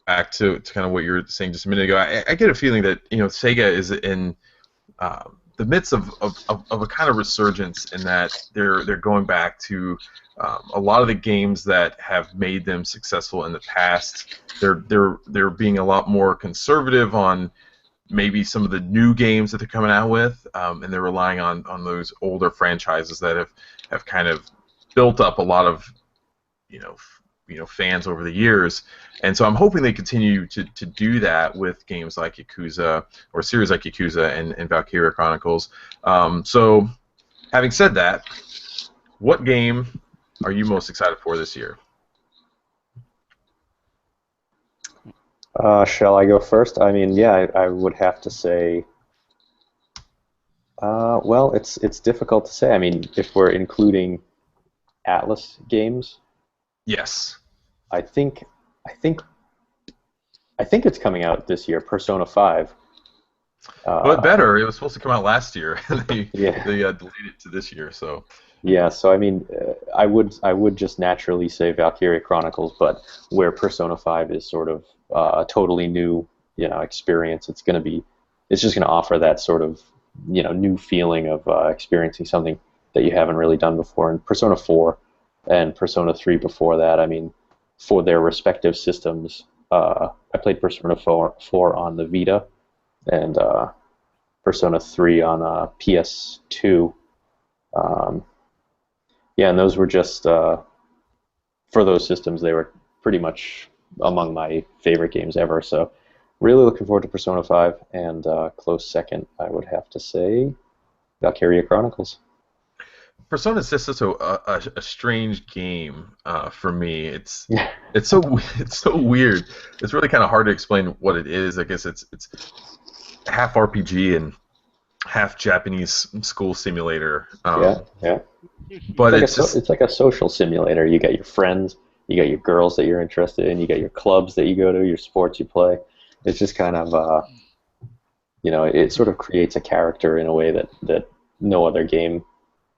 Back to kind of what you were saying just a minute ago, I get a feeling that Sega is in the midst of a kind of resurgence, in that they're going back to a lot of the games that have made them successful in the past. They're being a lot more conservative on maybe some of the new games that they're coming out with, and they're relying on those older franchises that have kind of built up a lot of fans over the years. And so I'm hoping they continue to do that with games like Yakuza, or series like Yakuza and Valkyria Chronicles. So having said that, what game are you most excited for this year? Shall I go first? I mean, yeah, I would have to say, well, it's difficult to say. I mean, if we're including Atlas games, yes, I think it's coming out this year. Persona 5. But better. It was supposed to come out last year. they delayed it to this year. So. Yeah, so I mean, I would just naturally say Valkyria Chronicles, but where Persona 5 is sort of a totally new, experience, it's just gonna offer that sort of, new feeling of experiencing something that you haven't really done before. And Persona 4 and Persona 3 before that, I mean, for their respective systems, I played Persona 4 on the Vita, and Persona 3 on PS2. Yeah, and those were just, for those systems, they were pretty much among my favorite games ever. So really looking forward to Persona 5, and close second, I would have to say Valkyria Chronicles. Persona is just such a strange game for me. It's so weird. It's really kind of hard to explain what it is. I guess it's half RPG and half Japanese school simulator. Yeah. But It's like a social simulator. You got your friends, you got your girls that you're interested in, you got your clubs that you go to, your sports you play. It's just kind of it sort of creates a character in a way that no other game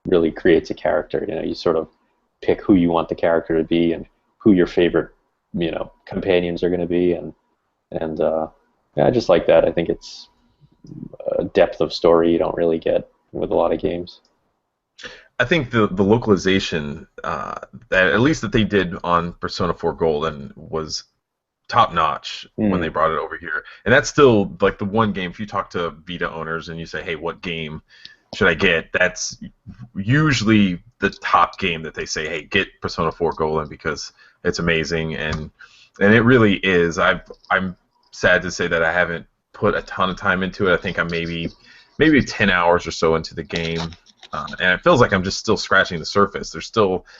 really creates a character. You sort of pick who you want the character to be and who your favorite companions are going to be, and yeah, I just like that. I think it's a depth of story you don't really get with a lot of games. I think the localization that at least that they did on Persona 4 Golden was top notch when they brought it over here, and that's still like the one game. If you talk to Vita owners and you say, "Hey, what game should I get?" That's usually the top game that they say, "Hey, get Persona 4 Golden because it's amazing," and it really is. I'm sad to say that I haven't put a ton of time into it. I think I'm maybe 10 hours or so into the game. And it feels like I'm just still scratching the surface.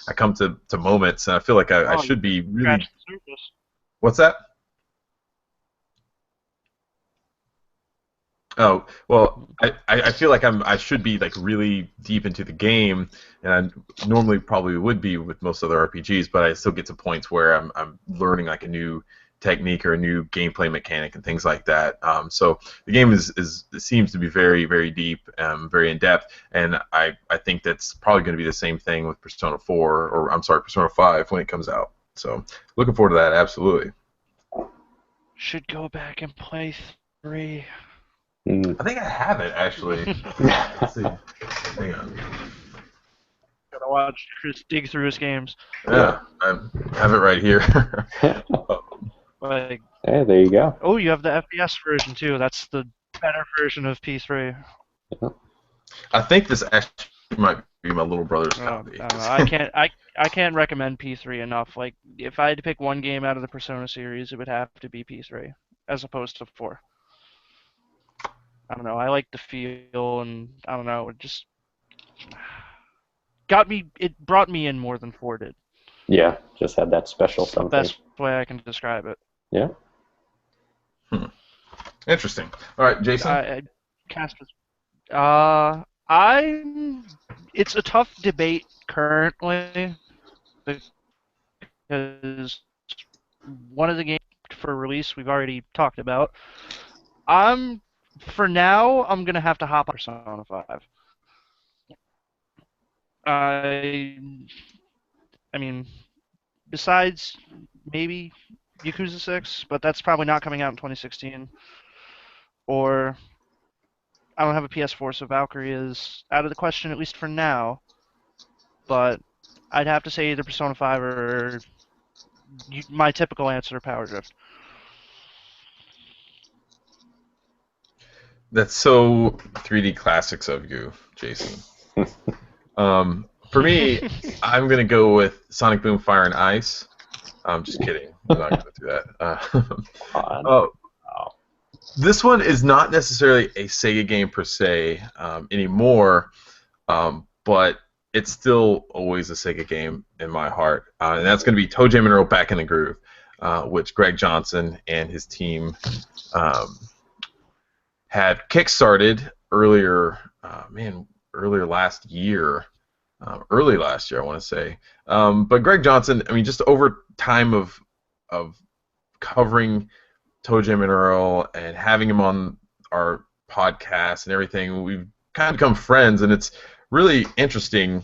I come to moments, and I feel like I should be really. The surface. What's that? Oh, well, I feel like I should be like really deep into the game, and I normally probably would be with most other RPGs, but I still get to points where I'm learning like a new technique or a new gameplay mechanic and things like that. So the game it seems to be very, very deep, very in depth, and I think that's probably going to be the same thing with Persona 4, or I'm sorry, Persona 5 when it comes out. So looking forward to that, absolutely. Should go back and play 3. I think I have it actually. Let's see. Hang on. Gotta watch Chris dig through his games. Yeah, I have it right here. Like, hey, there you go. Oh, you have the FPS version too. That's the better version of P3. Yeah. I think this actually might be my little brother's copy. I can't recommend P3 enough. Like, if I had to pick one game out of the Persona series, it would have to be P3 as opposed to 4. I don't know. I like the feel, and I don't know. It just got me. It brought me in more than 4 did. Yeah, just had that special something. That's the way I can describe it. Yeah. Interesting. All right, Jason. It's a tough debate currently because one of the games for release we've already talked about. For now, I'm gonna have to hop on Persona 5. I mean, besides maybe Yakuza 6, but that's probably not coming out in 2016. Or I don't have a PS4, so Valkyria is out of the question, at least for now. But I'd have to say either Persona 5 or my typical answer, Power Drift. That's so 3D classics of you, Jason. For me, I'm going to go with Sonic Boom Fire and Ice. I'm just kidding. I'm not going to do that. This one is not necessarily a Sega game per se anymore, but it's still always a Sega game in my heart. And that's going to be Toe Jam and Earl Back in the Groove, which Greg Johnson and his team had kickstarted earlier last year. Early last year, I want to say. But Greg Johnson, I mean, just over time of covering Toe Jam and Earl and having him on our podcast and everything, we've kind of become friends, and it's really interesting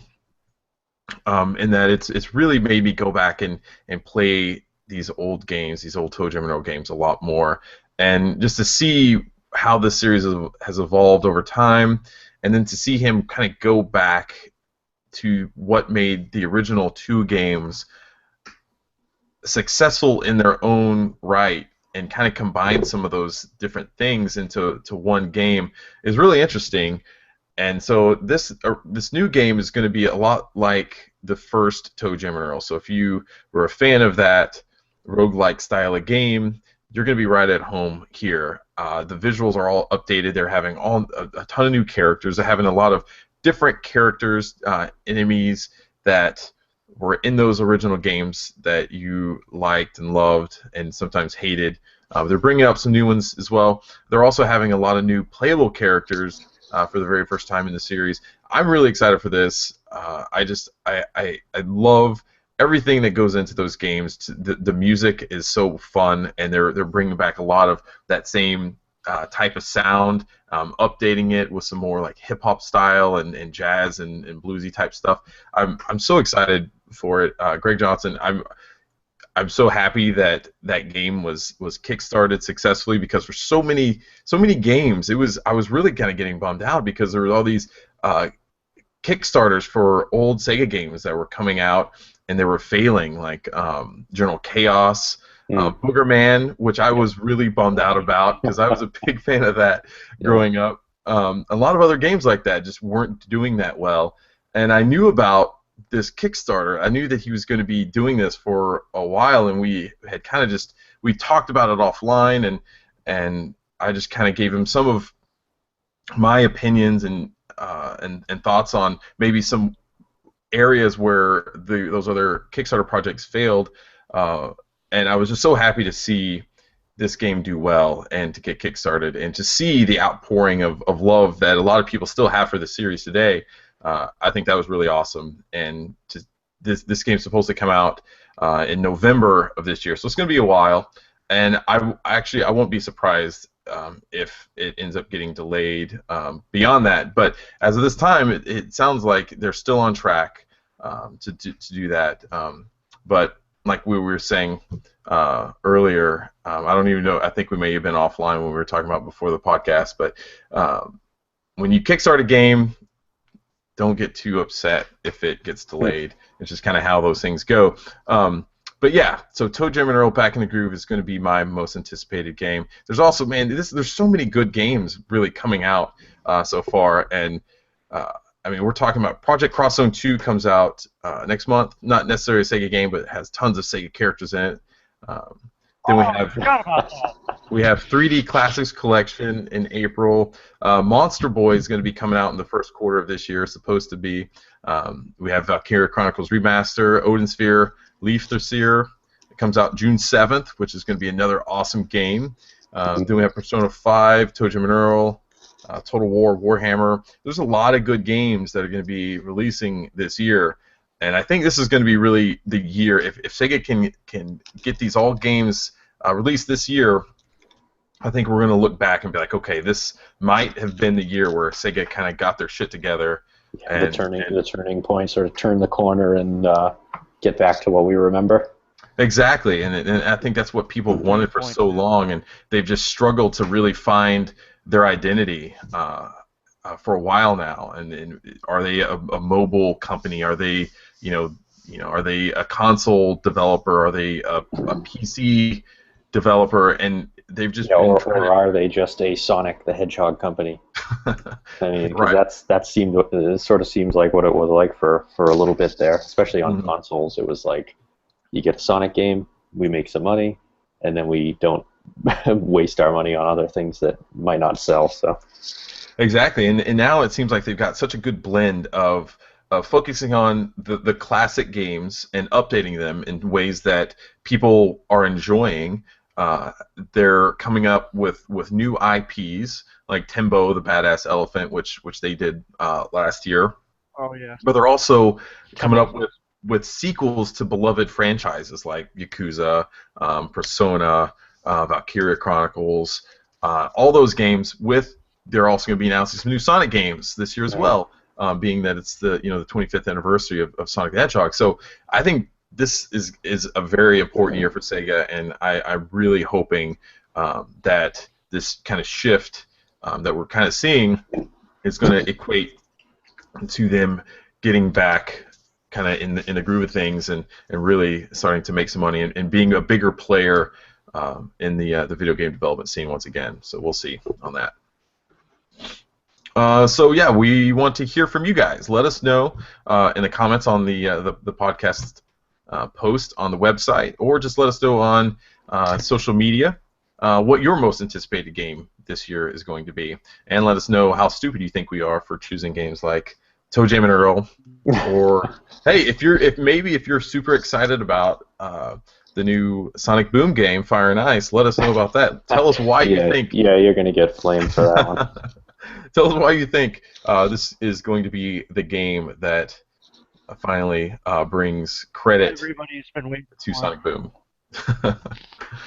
in that it's really made me go back and play these old games, these old Toe Jam and Earl games a lot more, and just to see how this series has evolved over time, and then to see him kind of go back to what made the original 2 games successful in their own right and kind of combine some of those different things into one game is really interesting. And so this new game is going to be a lot like the first Toe Jam and Earl. So if you were a fan of that roguelike style of game, you're going to be right at home here. The visuals are all updated. They're having a ton of new characters. They're having a lot of different characters, enemies that were in those original games that you liked and loved and sometimes hated. They're bringing up some new ones as well. They're also having a lot of new playable characters for the very first time in the series. I'm really excited for this. I love everything that goes into those games. The music is so fun, and they're bringing back a lot of that same type of sound, updating it with some more like hip hop style and jazz and bluesy type stuff. I'm so excited for it. Greg Johnson, I'm so happy that that game was kickstarted successfully, because for so many games I was really kind of getting bummed out because there were all these Kickstarters for old Sega games that were coming out and they were failing, like General Chaos, Booger Man, which I was really bummed out about because I was a big fan of that growing up. A lot of other games like that just weren't doing that well, and I knew about this Kickstarter. I knew that he was going to be doing this for a while, and we had kind of we talked about it offline, and I just kind of gave him some of my opinions and thoughts on maybe some areas where those other Kickstarter projects failed, and I was just so happy to see this game do well and to get kickstarted and to see the outpouring of love that a lot of people still have for the series today. I think that was really awesome, and this game's supposed to come out in November of this year, so it's going to be a while, and I won't be surprised if it ends up getting delayed beyond that. But as of this time, it sounds like they're still on track to do that. But like we were saying earlier, I don't even know. I think we may have been offline when we were talking about before the podcast. But when you kickstart a game, don't get too upset if it gets delayed. It's just kind of how those things go. But yeah, so Toe Jam and Earl Back in the Groove is going to be my most anticipated game. There's also, man, there's so many good games really coming out so far, and I mean, we're talking about Project Cross Zone 2 comes out next month. Not necessarily a Sega game, but it has tons of Sega characters in it. Then I forgot about that. we have 3D Classics Collection in April. Monster Boy is going to be coming out in the first quarter of this year. It's supposed to be. We have Valkyria Chronicles Remaster, Odin Sphere, Leaf Thracier. It comes out June 7th, which is going to be another awesome game. Then we have Persona 5, Toe Jam and Earl, Total War, Warhammer. There's a lot of good games that are going to be releasing this year. And I think this is going to be really the year. If Sega can get these all games released this year, I think we're going to look back and be like, okay, this might have been the year where Sega kind of got their shit together. Yeah, the turning point, sort of turn the corner and get back to what we remember. Exactly, and I think that's what people wanted for so long, and they've just struggled to really find their identity for a while now. And are they a mobile company? Are they are they a console developer? Are they a PC developer? And they've just or are they just a Sonic the Hedgehog company? I mean, right. It sort of seems like what it was like for a little bit there, especially on consoles. It was like, you get a Sonic game, we make some money, and then we don't waste our money on other things that might not sell. So exactly, and now it seems like they've got such a good blend of focusing on the classic games and updating them in ways that people are enjoying. They're coming up with new IPs like Timbo the Badass Elephant, which they did last year. Oh yeah. But they're also coming up with sequels to beloved franchises like Yakuza, Persona, Valkyria Chronicles, all those games. They're also going to be announcing some new Sonic games this year as well, being that it's the 25th anniversary of Sonic the Hedgehog. So I think this is a very important year for Sega, and I'm really hoping that this kind of shift that we're kind of seeing is going to equate to them getting back kind of in the groove of things and really starting to make some money and being a bigger player in the video game development scene once again. So we'll see on that. So yeah, we want to hear from you guys. Let us know in the comments on the podcast post on the website, or just let us know on social media what your most anticipated game this year is going to be, and let us know how stupid you think we are for choosing games like Toe Jam and Earl, or hey, if you're super excited about the new Sonic Boom game, Fire and Ice, let us know about that. Tell us why you think. Yeah, you're gonna get flamed for that one. Tell us why you think this is going to be the game that finally brings credit Everybody's been waiting to for. Sonic Boom.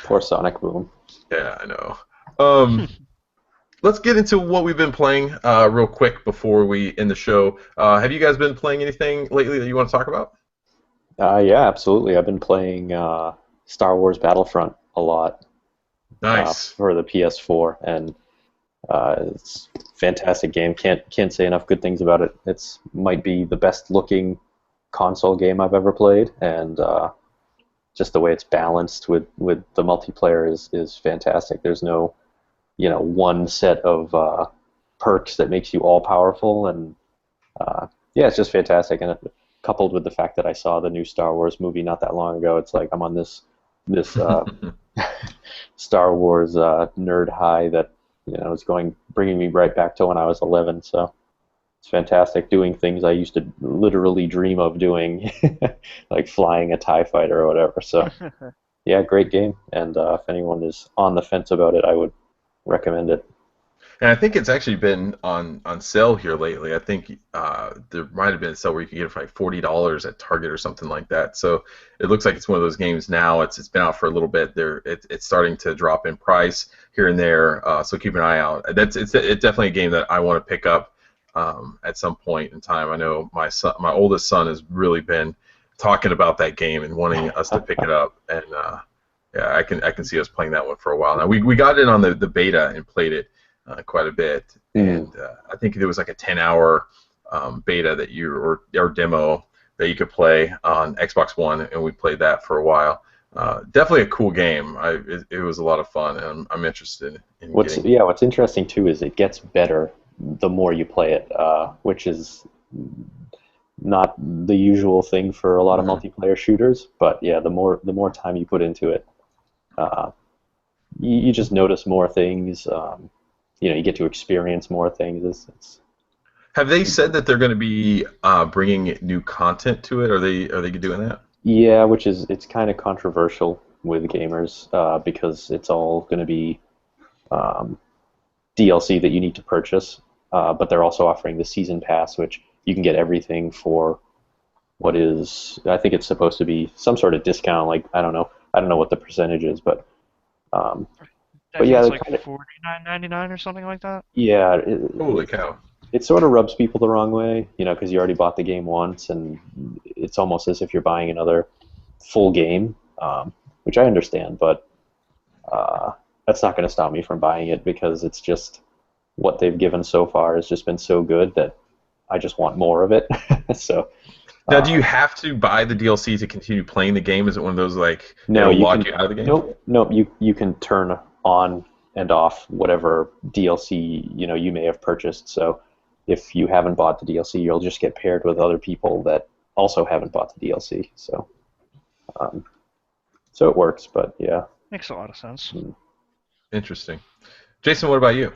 Poor Sonic Boom. Yeah, I know. Let's get into what we've been playing real quick before we end the show. Have you guys been playing anything lately that you want to talk about? Yeah, absolutely. I've been playing Star Wars Battlefront a lot Nice. for the PS4, and it's a fantastic game. Can't say enough good things about it. It's might be the best looking console game I've ever played, and just the way it's balanced with the multiplayer is fantastic. There's no one set of perks that makes you all powerful, and yeah, it's just fantastic. And coupled with the fact that I saw the new Star Wars movie not that long ago, it's like I'm on this Star Wars nerd high that is bringing me right back to when I was 11. So it's fantastic, doing things I used to literally dream of doing, like flying a TIE fighter or whatever. So yeah, great game. And if anyone is on the fence about it, I would recommend it. And I think it's actually been on sale here lately. I think there might have been a sale where you could get it for like $40 at Target or something like that. So it looks like it's one of those games now. It's been out for a little bit. It's starting to drop in price here and there. So keep an eye out. It's definitely a game that I want to pick up at some point in time. I know my oldest son, has really been talking about that game and wanting us to pick it up. And yeah, I can see us playing that one for a while now. We got in on the beta and played it quite a bit, and I think there was like a 10-hour beta that or demo that you could play on Xbox One, and we played that for a while. Definitely a cool game. It was a lot of fun, and I'm interested in what's interesting too is it gets better the more you play it, which is not the usual thing for a lot of multiplayer shooters. But yeah, the more time you put into it, you just notice more things. You get to experience more things. Have they said that they're going to be bringing new content to it? Are they doing that? Yeah, it's kind of controversial with gamers because it's all going to be DLC that you need to purchase, but they're also offering the season pass, which you can get everything for what is, I think it's supposed to be some sort of discount. Like I don't know what the percentage is, but yeah, it's like $49.99 or something like that. Yeah. Holy cow! It sort of rubs people the wrong way, because you already bought the game once, and it's almost as if you're buying another full game, which I understand, but that's not going to stop me from buying it because it's just what they've given so far has just been so good that I just want more of it. So. Now, do you have to buy the DLC to continue playing the game? Is it one of those like no, you lock you out of the game? Nope. You can turn on and off whatever DLC you may have purchased. So if you haven't bought the DLC, you'll just get paired with other people that also haven't bought the DLC. So it works, but yeah. Makes a lot of sense. Interesting. Jason, what about you?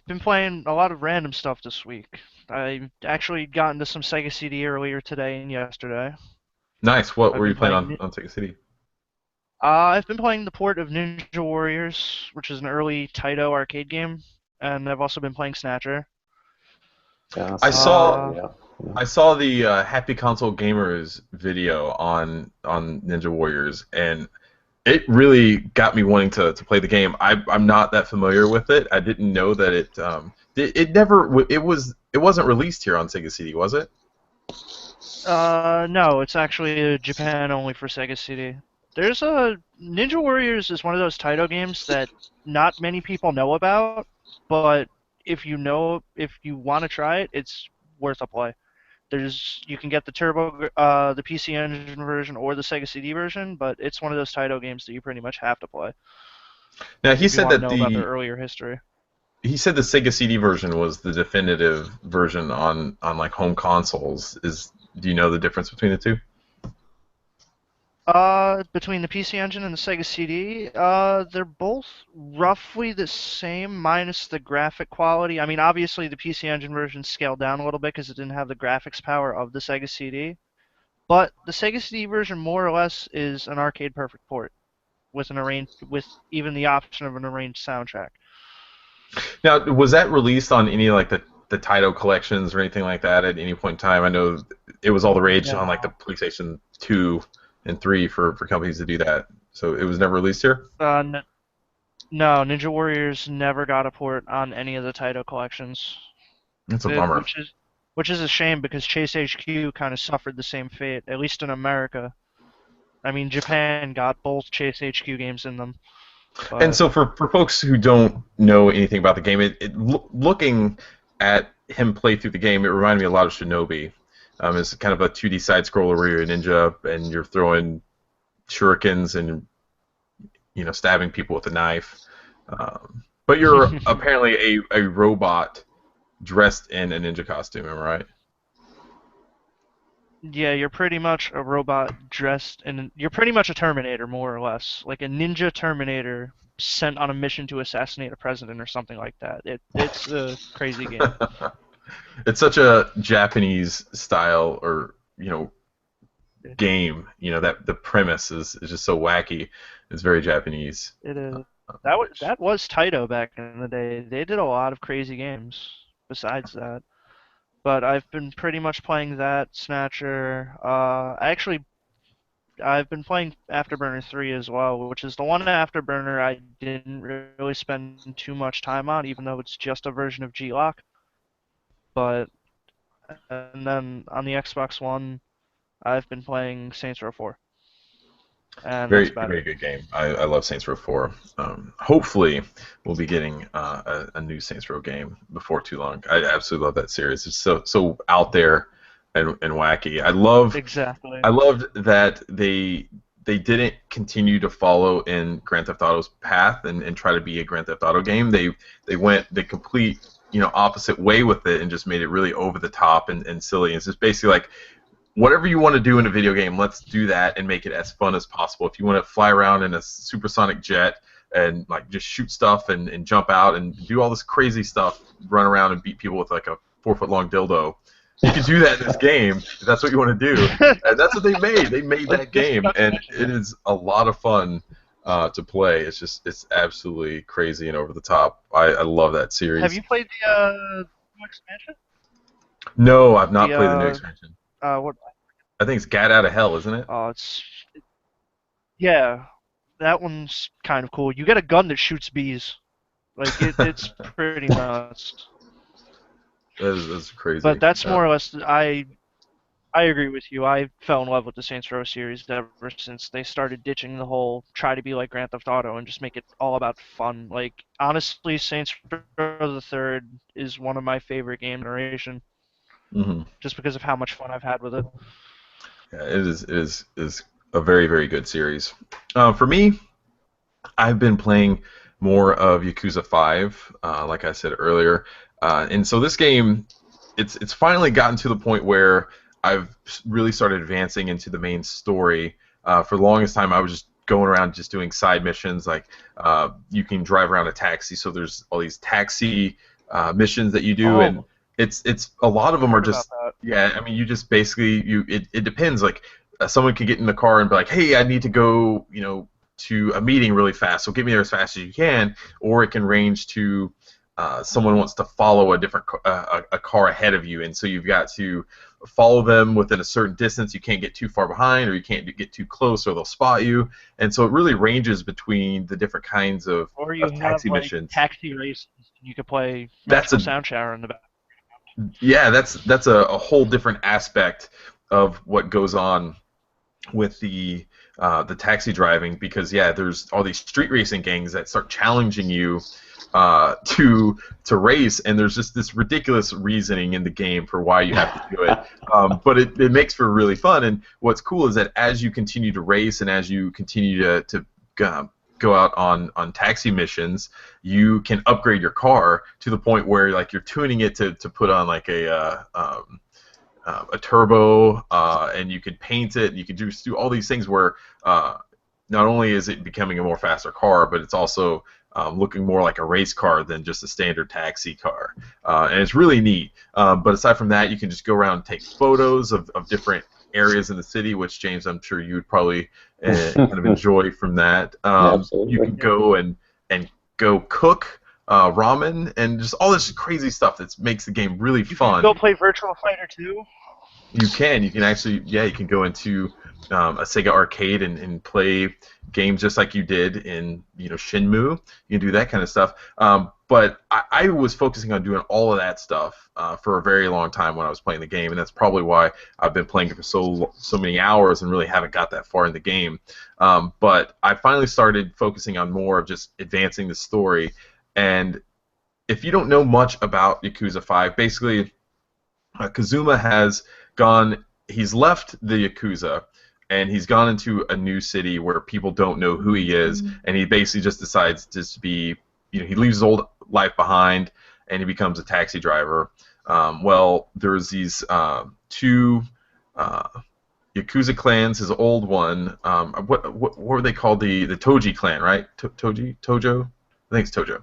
Been playing a lot of random stuff this week. I actually got into some Sega CD earlier today and yesterday. Nice. What were you playing on Sega CD? I've been playing the port of Ninja Warriors, which is an early Taito arcade game, and I've also been playing Snatcher. I saw the Happy Console Gamers video on Ninja Warriors, and it really got me wanting to play the game. I'm not that familiar with it. I didn't know that it wasn't released here on Sega CD, was it? No, it's actually Japan only for Sega CD. There's a Ninja Warriors is one of those Taito games that not many people know about, but if you want to try it, it's worth a play. You can get the the PC Engine version or the Sega CD version, but it's one of those Taito games that you pretty much have to play. Now he said that know about their earlier history. He said the Sega CD version was the definitive version on like home consoles. Do you know the difference between the two? Between the PC Engine and the Sega CD, they're both roughly the same, minus the graphic quality. I mean, obviously the PC Engine version scaled down a little bit because it didn't have the graphics power of the Sega CD. But the Sega CD version, more or less, is an arcade perfect port with even the option of an arranged soundtrack. Now, was that released on any like the Taito collections or anything like that at any point in time? I know it was all the rage on like the PlayStation 2 and 3 for companies to do that. So it was never released here? N no, Ninja Warriors never got a port on any of the Taito collections. That's a bummer. Which is a shame because Chase HQ kind of suffered the same fate, at least in America. I mean, Japan got both Chase HQ games in them. And so for folks who don't know anything about the game, looking at him play through the game, it reminded me a lot of Shinobi. It's kind of a 2D side scroller where you're a ninja and you're throwing shurikens and stabbing people with a knife. But you're apparently a robot dressed in a ninja costume, am I right? Yeah, you're pretty much a robot dressed in. You're pretty much a Terminator, more or less, like a ninja Terminator sent on a mission to assassinate a president or something like that. It's a crazy game. It's such a Japanese style or game. That the premise is just so wacky. It's very Japanese. It is. That was Taito back in the day. They did a lot of crazy games besides that. But I've been pretty much playing that, Snatcher. I've been playing Afterburner 3 as well, which is the one Afterburner I didn't really spend too much time on, even though it's just a version of G-Lock. And then on the Xbox One, I've been playing Saints Row 4. And very, that's about very it. good game. I love Saints Row 4. Hopefully, we'll be getting a new Saints Row game before too long. I absolutely love that series. It's so out there and wacky. I loved that they didn't continue to follow in Grand Theft Auto's path and try to be a Grand Theft Auto game. They went the complete opposite way with it and just made it really over the top and silly. It's just basically like, whatever you want to do in a video game, let's do that and make it as fun as possible. If you want to fly around in a supersonic jet and like just shoot stuff and jump out and do all this crazy stuff, run around and beat people with like a 4-foot-long dildo, you can do that in this game if that's what you want to do. And that's what they made. They made that game, and it is a lot of fun to play. It's absolutely crazy and over the top. I love that series. Have you played the new expansion? No, I've not played the new expansion. What? I think it's Gat Out of Hell, isn't it? Yeah, that one's kind of cool. You get a gun that shoots bees. Like it's pretty nuts. That's crazy. But that's more or less. I agree with you. I fell in love with the Saints Row series ever since they started ditching the whole try to be like Grand Theft Auto and just make it all about fun. Like honestly, Saints Row the Third is one of my favorite game generation. Just because of how much fun I've had with it. Yeah, it is a very, very good series. For me, I've been playing more of Yakuza 5, like I said earlier, and so this game, it's finally gotten to the point where I've really started advancing into the main story. For the longest time, I was just going around just doing side missions, like you can drive around a taxi, so there's all these taxi missions that you do, and it's a lot of them are just I mean, you just basically it depends. Like someone can get in the car and be like, hey, I need to go to a meeting really fast, so get me there as fast as you can, or it can range to someone wants to follow a different a car ahead of you, and so you've got to follow them within a certain distance. You can't get too far behind, or you can't get too close, or they'll spot you. And so it really ranges between the different kinds of taxi missions. Taxi races. You could play Sound Shower in the back. Yeah, that's a whole different aspect of what goes on with the taxi driving, because there's all these street racing gangs that start challenging you to race, and there's just this ridiculous reasoning in the game for why you have to do it. But it makes for really fun, and what's cool is that as you continue to race and as you continue to go out on taxi missions, you can upgrade your car to the point where like you're tuning it to put on like a turbo, and you could paint it, and you could just do all these things where not only is it becoming a more faster car, but it's also looking more like a race car than just a standard taxi car, and it's really neat. But aside from that, you can just go around and take photos of different areas in the city, which James, I'm sure you would probably kind of enjoy from that. Absolutely. You can go and go cook ramen, and just all this crazy stuff that makes the game really fun. You can go play Virtual Fighter 2? You can actually, yeah, you can go into a Sega arcade and play games just like you did in, Shenmue. You can do that kind of stuff. But I was focusing on doing all of that stuff for a very long time when I was playing the game, and that's probably why I've been playing it for so many hours and really haven't got that far in the game. But I finally started focusing on more of just advancing the story. And if you don't know much about Yakuza 5, basically Kazuma has he's left the Yakuza, and he's gone into a new city where people don't know who he is, and he basically just decides just to be, he leaves his old life behind, and he becomes a taxi driver. Well, there's these two Yakuza clans. His old one, what were they called? The Toji clan, right? Tojo? I think it's Tojo.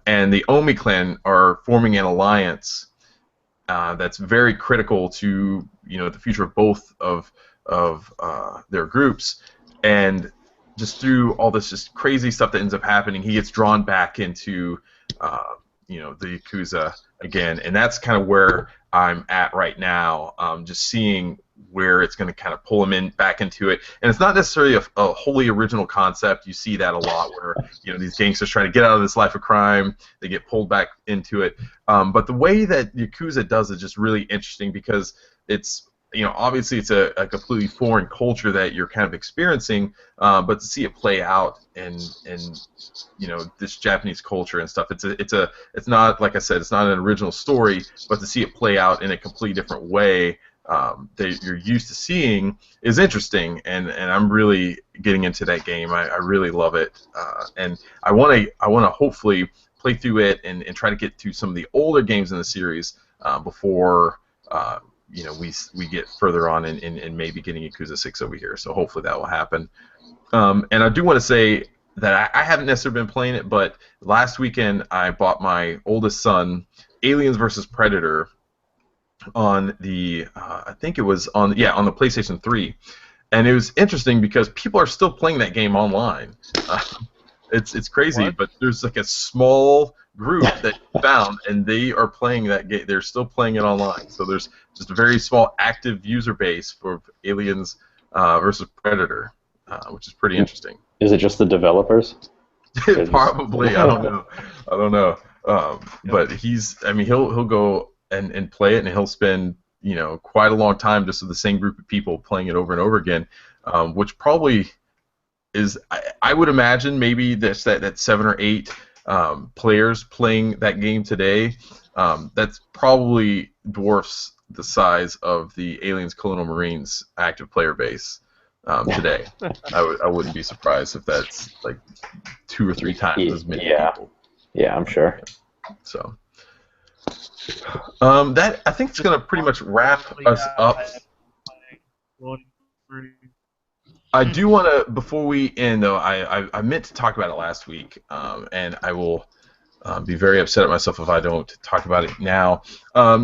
And the Omi clan are forming an alliance that's very critical to the future of both of their groups, and just through all this just crazy stuff that ends up happening, he gets drawn back into the Yakuza again, and that's kind of where I'm at right now, just seeing where it's going to kind of pull him back into it. And it's not necessarily a wholly original concept. You see that a lot where these gangsters try to get out of this life of crime, they get pulled back into it. But the way that Yakuza does it is just really interesting, because it's obviously it's a completely foreign culture that you're kind of experiencing, but to see it play out in this Japanese culture and stuff, it's not, like I said, it's not an original story, but to see it play out in a completely different way that you're used to seeing is interesting, and I'm really getting into that game. I really love it, and I want to hopefully play through it and try to get to some of the older games in the series before we get further on in maybe getting Yakuza 6 over here. So hopefully that will happen. And I do want to say that I haven't necessarily been playing it, but last weekend I bought my oldest son Aliens vs. Predator on the I think it was on the PlayStation 3, and it was interesting because people are still playing that game online. It's crazy, What? but there's like a small group that found, and they are playing that game. They're still playing it online. So there's just a very small active user base for Aliens versus Predator, which is pretty interesting. Is it just the developers? Probably. I don't know. But he'll go and play it, and he'll spend quite a long time just with the same group of people playing it over and over again, which probably is, I would imagine, maybe that 7 or 8 players playing that game today. That's probably dwarfs the size of the Aliens Colonial Marines active player base today. I wouldn't be surprised if that's like 2 or 3 times as many people. Yeah, I'm sure. So that, I think, it's going to pretty much wrap us up. I do want to, before we end, though, I meant to talk about it last week, and I will be very upset at myself if I don't talk about it now.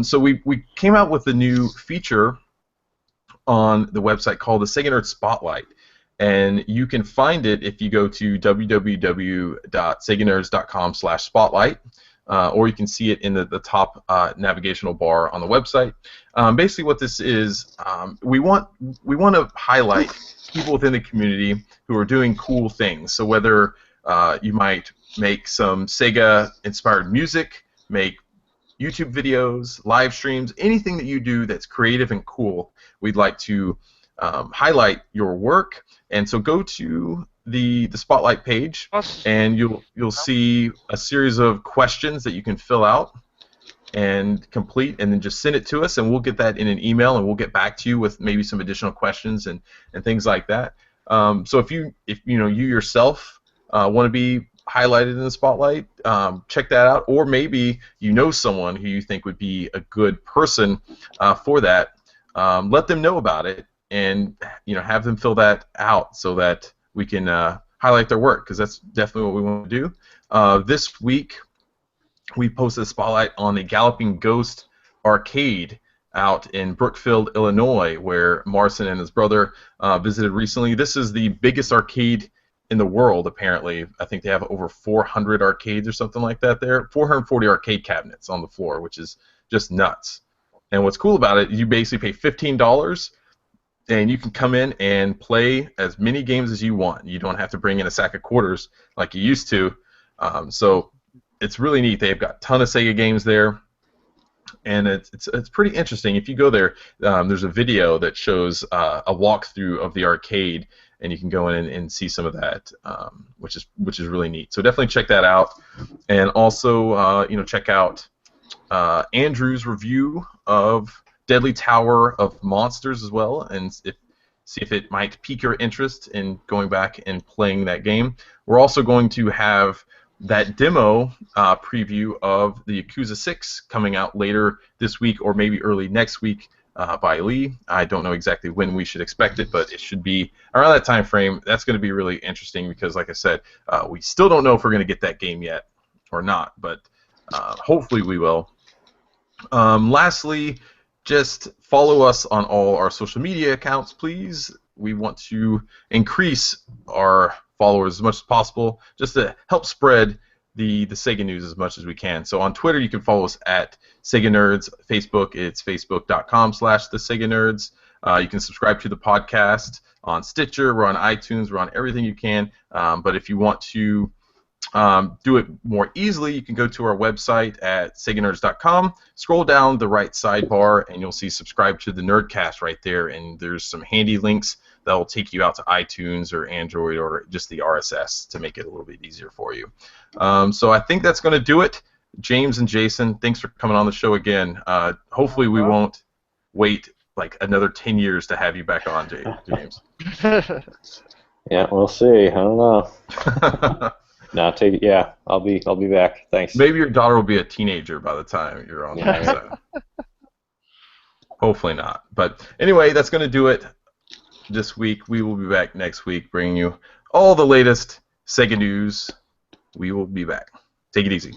So we came out with a new feature on the website called the SEGA Nerds Spotlight, and you can find it if you go to www.seganerds.com/spotlight, or you can see it in the top navigational bar on the website. Basically, what this is, we want to highlight people within the community who are doing cool things. So whether you might make some Sega-inspired music, make YouTube videos, live streams, anything that you do that's creative and cool, we'd like to highlight your work. And so go to the Spotlight page, and you'll see a series of questions that you can fill out and complete, and then just send it to us, and we'll get that in an email, and we'll get back to you with maybe some additional questions and things like that. So if you yourself want to be highlighted in the Spotlight, check that out, or maybe you know someone who you think would be a good person for that. Let them know about it, and have them fill that out so that we can highlight their work, because that's definitely what we want to do. This week, we posted a spotlight on the Galloping Ghost arcade out in Brookfield, Illinois, where Marcin and his brother visited recently. This is the biggest arcade in the world, apparently. I think they have over 400 arcades or something like that there. 440 arcade cabinets on the floor, which is just nuts. And what's cool about it, you basically pay $15, and you can come in and play as many games as you want. You don't have to bring in a sack of quarters like you used to. So it's really neat. They've got a ton of Sega games there. And it's pretty interesting. If you go there, there's a video that shows a walkthrough of the arcade, and you can go in and see some of that, which is really neat. So definitely check that out, and also check out Andrew's review of Deadly Tower of Monsters as well, and see if it might pique your interest in going back and playing that game. We're also going to have that demo preview of the Yakuza 6 coming out later this week or maybe early next week by Lee. I don't know exactly when we should expect it, but it should be around that time frame. That's going to be really interesting because, like I said, we still don't know if we're going to get that game yet or not, but hopefully we will. Lastly, just follow us on all our social media accounts, please. We want to increase our followers as much as possible, just to help spread the Sega news as much as we can. So on Twitter, you can follow us at SEGA Nerds. Facebook, it's facebook.com/theSegaNerds. You can subscribe to the podcast on Stitcher. We're on iTunes. We're on everything you can. But if you want to do it more easily, you can go to our website at SegaNerds.com, scroll down the right sidebar, and you'll see subscribe to the Nerdcast right there, and there's some handy links that will take you out to iTunes or Android or just the RSS to make it a little bit easier for you. So I think that's going to do it. James and Jason, thanks for coming on the show again. Hopefully we won't wait like another 10 years to have you back on, James. Yeah, we'll see. I don't know. No, take it. Yeah, I'll be back. Thanks. Maybe your daughter will be a teenager by the time you're on there. So. Hopefully not. But anyway, that's going to do it this week. We will be back next week bringing you all the latest Sega news. We will be back. Take it easy.